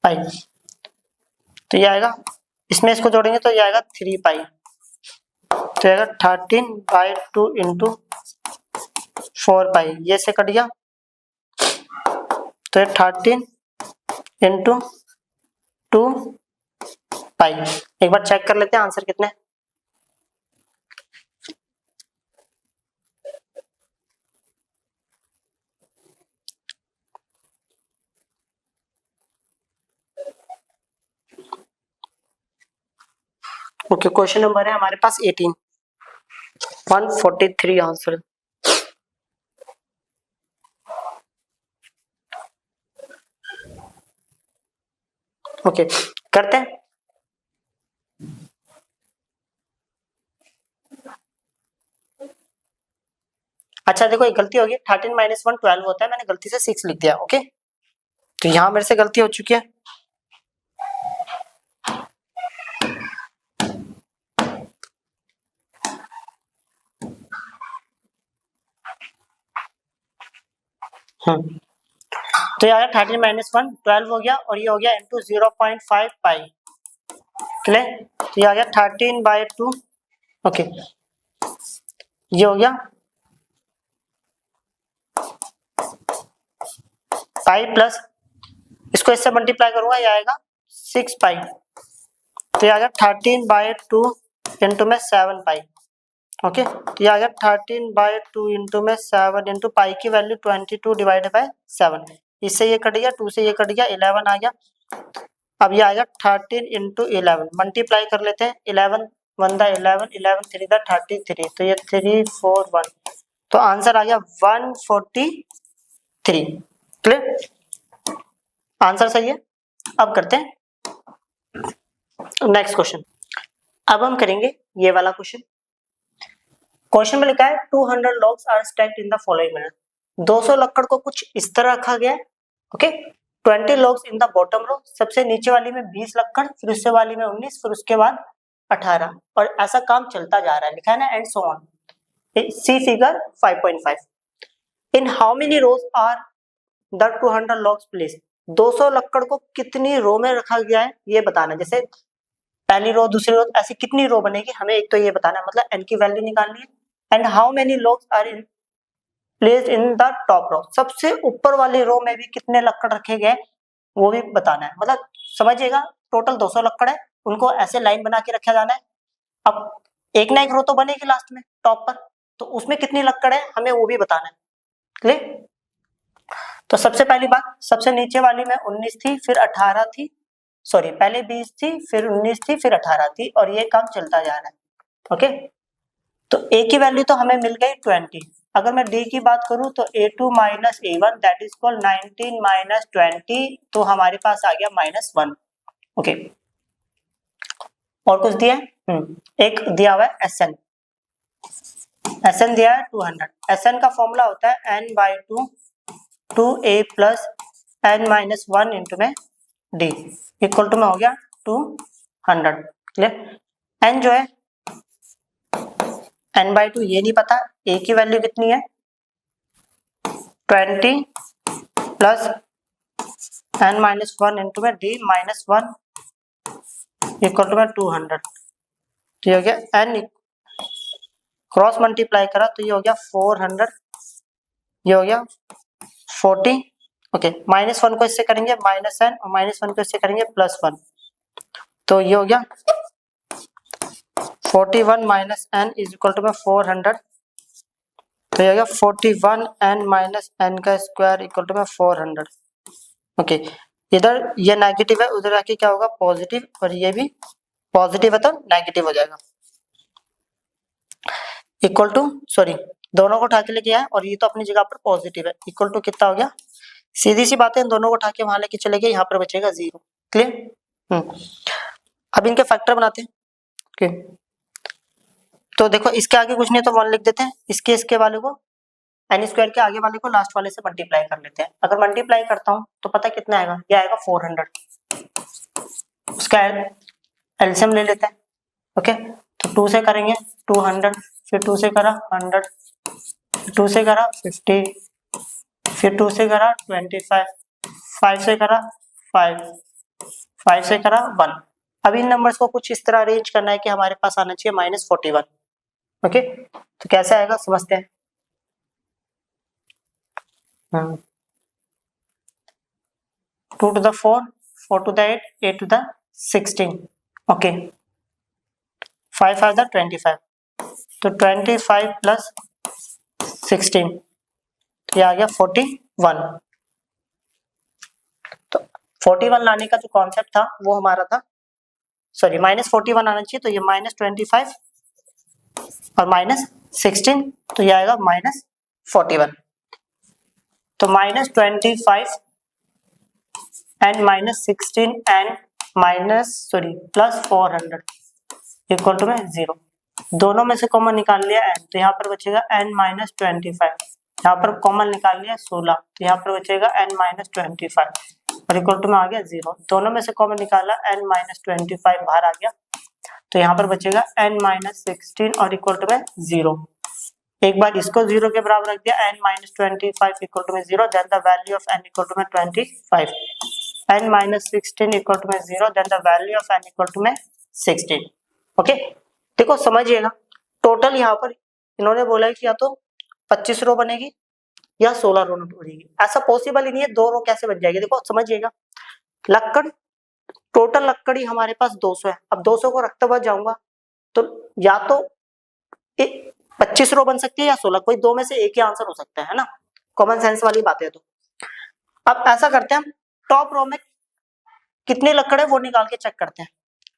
पाई, तो ये आएगा, इसमें इसको जोड़ेंगे तो ये आएगा 3 पाई, तो आएगा 13/2 इंटू 4 पाई, ये से कट गया तो 13 इंटू 2 पाई। एक बार चेक कर लेते हैं आंसर कितने, ओके, क्वेश्चन नंबर है हमारे पास 18, 143 आंसर। ओके, करते हैं। अच्छा देखो, एक गलती होगी, 13 माइनस 1 12 होता है, मैंने गलती से 6 लिख दिया। ओके, तो यहाँ मेरे से गलती हो चुकी है। तो ये आ गया 13 माइनस 1 12 हो गया, और ये हो गया इंटू 0.5 पाई। क्लियर? तो ये आ गया 13/2। ओके, ये हो गया पाई प्लस, इसको इससे मल्टीप्लाई करूंगा, ये आएगा 6 पाई। तो ये आ गया 13/2 इंटू में 7 पाई। ओके, तो ये आ गया 13/2 इंटू में 7 इंटू पाई की वैल्यू 22 डिवाइडेड बाय 7। इससे ये कट गया, 2 से ये कट गया, 11 आ गया। अब ये आएगा 13 इंटू 11, मल्टीप्लाई कर लेते हैं। 11 1 दा 11, 11 3 दा 33, तो ये 341, तो आंसर आ गया 143। क्लियर? आंसर सही है। अब करते हैं नेक्स्ट क्वेश्चन। अब हम करेंगे ये वाला क्वेश्चन। क्वेश्चन में लिखा है 200 logs are stacked in the following manner. 200 लक्कड़ को कुछ इस तरह रखा गया है। Okay, 20 logs in the bottom row, सबसे नीचे वाली में 20 लक्कड़, फिर उससे वाली में 19, फिर उसके बाद 18, और ऐसा काम चलता जा रहा है, लिखा है ना, and so on. See figure 5.5। In how many rows are the 200 logs place. 200 लक्कड़ को कितनी रो में रखा गया है ये बताना है। जैसे पहली रो, दूसरी रो, ऐसी कितनी रो बनेगी, हमें एक तो ये बताना है, मतलब एन की वैल्यू निकालनी है। And how many logs are in placed in the top row, सबसे ऊपर वाली रो में भी कितने लक्कड़ रखे गए वो भी बताना है। मतलब समझिएगा, टोटल 200 लक्कड़ है, उनको ऐसे लाइन बना के रखा जाना है। अब एक ना एक रो तो बनेगी लास्ट में टॉप पर, तो उसमें कितनी लक्कड़ है हमें वो भी बताना है। क्लियर? तो सबसे पहली बात, सबसे नीचे वाली में 19 थी, फिर 18 थी, सॉरी पहले 20 थी, फिर 19 थी, फिर 18 थी, और ये काम चलता जा रहा है। ओके, तो a की वैल्यू तो हमें मिल गई 20। अगर मैं d की बात करूं तो a2 minus a1 that is equal 19 minus 20, तो हमारे पास आ गया -1। ओके, और कुछ दिया है? एक दिया हुआ है sn। sn दिया है 200। sn का फॉर्मूला होता है n/2 2a plus n-1 into में d इक्वल टू में हो गया 200। क्लियर? n जो है n/2 ये नहीं पता, a की वैल्यू कितनी है 20 प्लस n-1 इंटू में d -1 इक्वल टू में 200। तो ये हो गया n, क्रॉस मल्टीप्लाई करा तो ये हो गया 400, ये हो गया 40। ओके, -1 को इससे करेंगे -n, और -1 को इससे करेंगे +1, तो ये हो गया 41 minus n is equal to में 400। तो ये हो गया 41 n माइनस n का स्क्वायर इक्वल टू में 400। ओके, इधर ये नेगेटिव है, उधर आके क्या होगा पॉजिटिव, और ये भी पॉजिटिव है तो नेगेटिव हो जाएगा। इक्वल टू, सॉरी दोनों को उठा के लेके आए, और ये तो अपनी जगह पर पॉजिटिव है। इक्वल टू कितना हो गया, सीधी सी बात है, इन दोनों को उठा के वहां लेके चले गए, यहाँ पर बचेगा 0। क्लियर? अब इनके फैक्टर बनाते हैं। ओके, तो देखो इसके आगे कुछ नहीं तो 1 लिख देते हैं, इसके वाले को एन स्क्वायर के आगे वाले को लास्ट वाले से मल्टीप्लाई कर लेते हैं। अगर मल्टीप्लाई करता हूँ तो पता कितना आएगा, ये आएगा 400। उसका एलसीएम ले लेते हैं। ओके, तो 2 से करेंगे 200, फिर 2 से करा 100, 2 से करा 50, फिर 2 से करा 25, 5 से करा 5, 5 से करा 1। अब इन नंबर्स को कुछ इस तरह अरेंज करना है कि हमारे पास आना चाहिए -41। ओके, तो कैसे आएगा समझते हैं। 2 to the 4, 4 to the 8, 8 to the 16। Okay, 5 5 the 25, तो 25 प्लस 16, तो ये आ गया 41। तो 41 लाने का जो कॉन्सेप्ट था वो हमारा था सॉरी -41 आना चाहिए, तो ये -25 और -16, तो ये आएगा -41। तो -25 एंड -16 एंड +400 इक्वल टू में 0। दोनों में से कॉमन निकाल लिया n, तो यहाँ पर बचेगा n-25। यहाँ पर कॉमन निकाल लिया 16, तो यहाँ पर बचेगा n-25 और इक्वल टू में आ गया 0। दोनों में से कॉमन निकाला n-25 बाहर आ गया, तो यहाँ पर बचेगा n-16 और इक्वल टू में 0। एक बार इसको 0 के बराबर रख दिया, n-25 इक्वल टू में 0, then the value of n equal to में 25, n-16 इक्वल टू में 0, then the value of n equal to में 16। ओके, देखो समझिएगा, टोटल यहाँ पर इन्होंने बोला है कि या तो 25 रो बनेगी या 16 रो बनेगी। ऐसा पॉसिबल ही नहीं है, 2 रो कैसे बन जाएगी। देखो समझिएगा, लक्कड़ टोटल लक्कड़ी हमारे पास 200 है। अब 200 को रखते हुए जाऊंगा तो या तो 25 रो बन सकती है या 16, कोई दो में से एक ही आंसर हो सकता है ना, कॉमन सेंस वाली बात है। तो अब ऐसा करते हैं, हम टॉप रो में कितनी लक्कड़ है वो निकाल के चेक करते हैं।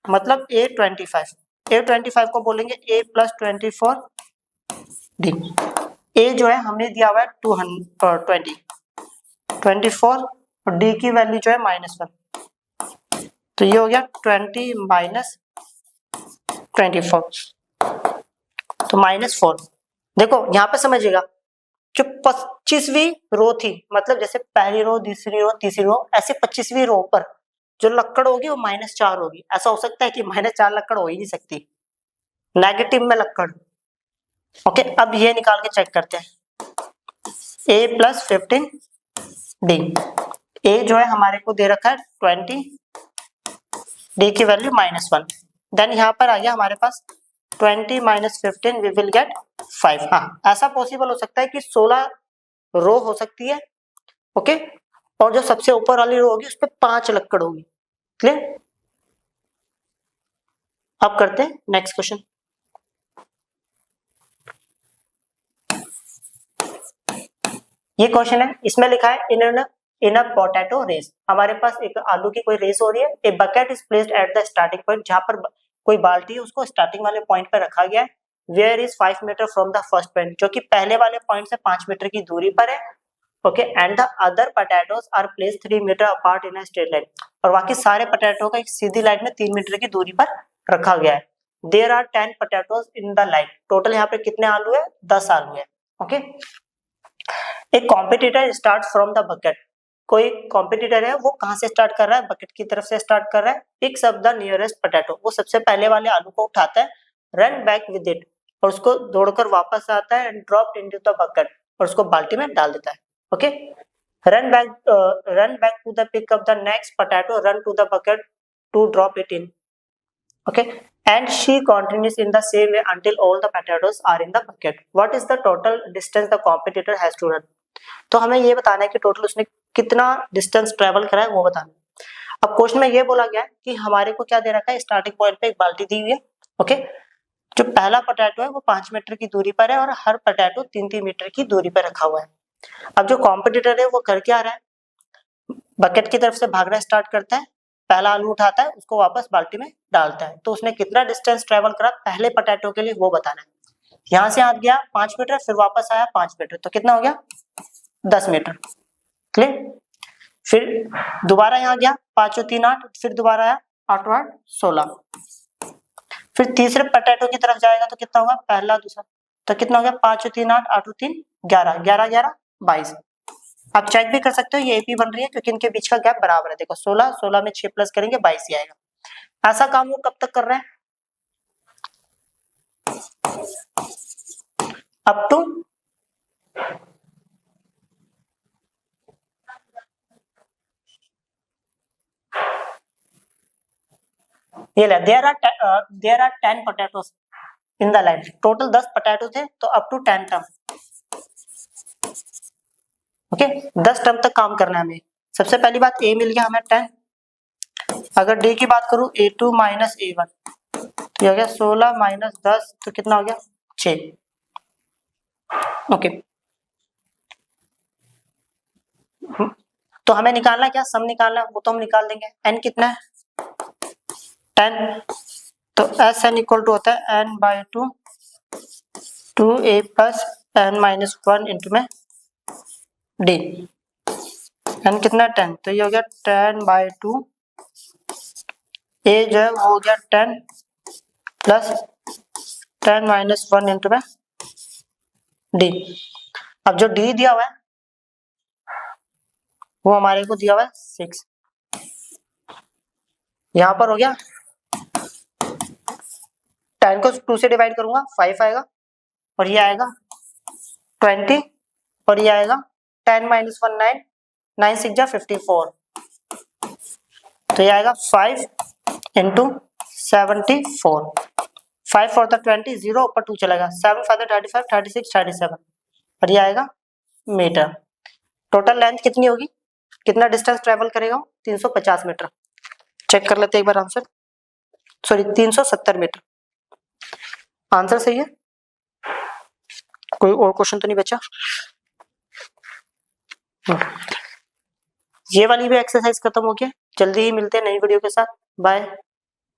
मतलब A25 को बोलेंगे A+24 D। A जो है हमने दिया हुआ है 24 और D की वैल्यू जो है -1, तो ये हो गया 20 - 24, तो -4। देखो यहाँ पे समझिएगा, जो 25वीं रो थी, मतलब जैसे पहली रो, दूसरी रो, तीसरी रो, ऐसे 25वीं रो पर जो लक्कड़ होगी वो -4 होगी। ऐसा हो सकता है कि -4 लक्कड़ हो ही नहीं सकती, नेगेटिव में लक्कड़। ओके, अब ये निकाल के चेक करते हैं, A+15 D। A जो है हमारे को दे रखा है 20, D की वैल्यू -1, देन यहाँ पर आ गया हमारे पास 20 - 15 वी विल गेट 5। हाँ, ऐसा पॉसिबल हो सकता है कि 16 रो हो सकती है। ओके, और जो सबसे ऊपर वाली रो होगी उस पर 5 लक्कड़ होगी। क्लियर? अब करते हैं नेक्स्ट क्वेश्चन। ये क्वेश्चन है, इसमें लिखा है इन अ पोटैटो रेस। हमारे पास एक आलू की कोई रेस हो रही है। A bucket is placed at the starting point, जहां पर कोई बाल्टी है उसको स्टार्टिंग वाले पॉइंट पर रखा गया है। Where is 5 metre from the first point, जो कि पहले वाले पॉइंट से 5 मीटर की दूरी पर है। Okay, and the other potatoes are placed 3 metres apart in a straight line, और बाकी सारे पोटैटो का एक सीधी लाइन में 3 मीटर की दूरी पर रखा गया है। There are 10 potatoes in the line. Total यहाँ पे कितने आलू है? 10 आलू है। ओके, एक competitor start from the bucket. कोई कॉम्पिटिटर है, वो कहां से स्टार्ट कर रहा है? बकेट की तरफ से स्टार्ट कर रहा है। Picks up the nearest potato, वो सबसे पहले वाले आलू को उठाता है। रन बैक विद इट, और उसको दौड़कर वापस आता है। And drop into the bucket, और उसको बाल्टी में डाल देता है। Okay, run back to the pick up the next potato, run to the bucket to drop it in. Okay, and she continues in the same way until all the potatoes are in the bucket. What is the total distance the competitor has to run? तो हमें ये बताना है कि टोटल उसने कितना डिस्टेंस ट्रेवल करा है, वो बताना है। अब क्वेश्चन में ये बोला गया है कि हमारे को क्या दे रखा है, स्टार्टिंग पॉइंट पे एक बाल्टी दी हुई है। ओके, जो पहला पोटैटो है वो 5 मीटर की दूरी पर है, और हर पोटैटो 3-3 मीटर की दूरी पर रखा हुआ है। अब जो कॉम्पिटिटर है वो कर क्या रहा है, बकेट की तरफ से भागना स्टार्ट करता है। पहला आलू उठाता है, उसको वापस बाल्टी में डालता है। तो उसने कितना डिस्टेंस ट्रेवल करा पहले पोटैटो के लिए, वो बताना है। यहाँ से आ गया 5 मीटर, फिर वापस आया 5 मीटर, तो कितना हो गया? 10 मीटर। क्लियर? फिर दोबारा यहाँ गया, 5 और 3 8, फिर दोबारा आया 8 और 8 16। फिर तीसरे पोटैटो की तरफ जाएगा तो कितना होगा? पहला दूसरा, तो कितना हो गया? 5 और 3 8, 8 और 3 11, 11 11 22। आप चेक भी कर सकते हो ये एपी बन रही है, क्योंकि इनके बीच का गैप बराबर है। देखो 16 16 में 6 प्लस करेंगे 22 ही आएगा। ऐसा काम वो कब तक कर रहे हैं? अप टू ये ले, there are 10 potatoes in the line. Total 10 potato थे, तो up to 10 term. Okay, 10 term तक काम करना है हमें। सबसे पहली बात, ए मिल गया हमें 10। अगर डी की बात करूं, A2 - A1, तो हो गया 16 - 10, तो कितना हो गया? 6। ओके, तो हमें निकालना क्या? सम निकालना, वो तो हम निकाल देंगे। n कितना है? n, तो एस एन इक्वल टू होता है n/2 2a plus n-1 into में d, n कितना 10, तो ये हो गया 10/2 a जो है वो हो गया 10 प्लस 10-1 इंटू में d। अब जो d दिया हुआ है वो हमारे को दिया हुआ है 6, यहाँ पर हो गया 10 को 2 से डिवाइड करूंगा 5 आएगा, और ये आएगा 20, और ये आएगा 10-1 9, 9 6 जा 54, तो ये आएगा 5 इंटू 74, 5 4 द 20, 0 ऊपर 2 चलेगा, 7 5 35 36 37, और ये आएगा मीटर। टोटल लेंथ कितनी होगी, कितना डिस्टेंस ट्रेवल करेगा, 350 मीटर। चेक कर लेते हैं एक बार आंसर, सॉरी 370 मीटर। आंसर सही है। कोई और क्वेश्चन तो नहीं बचा? ये वाली भी एक्सरसाइज खत्म हो गया। जल्दी ही मिलते हैं नई वीडियो के साथ। बाय।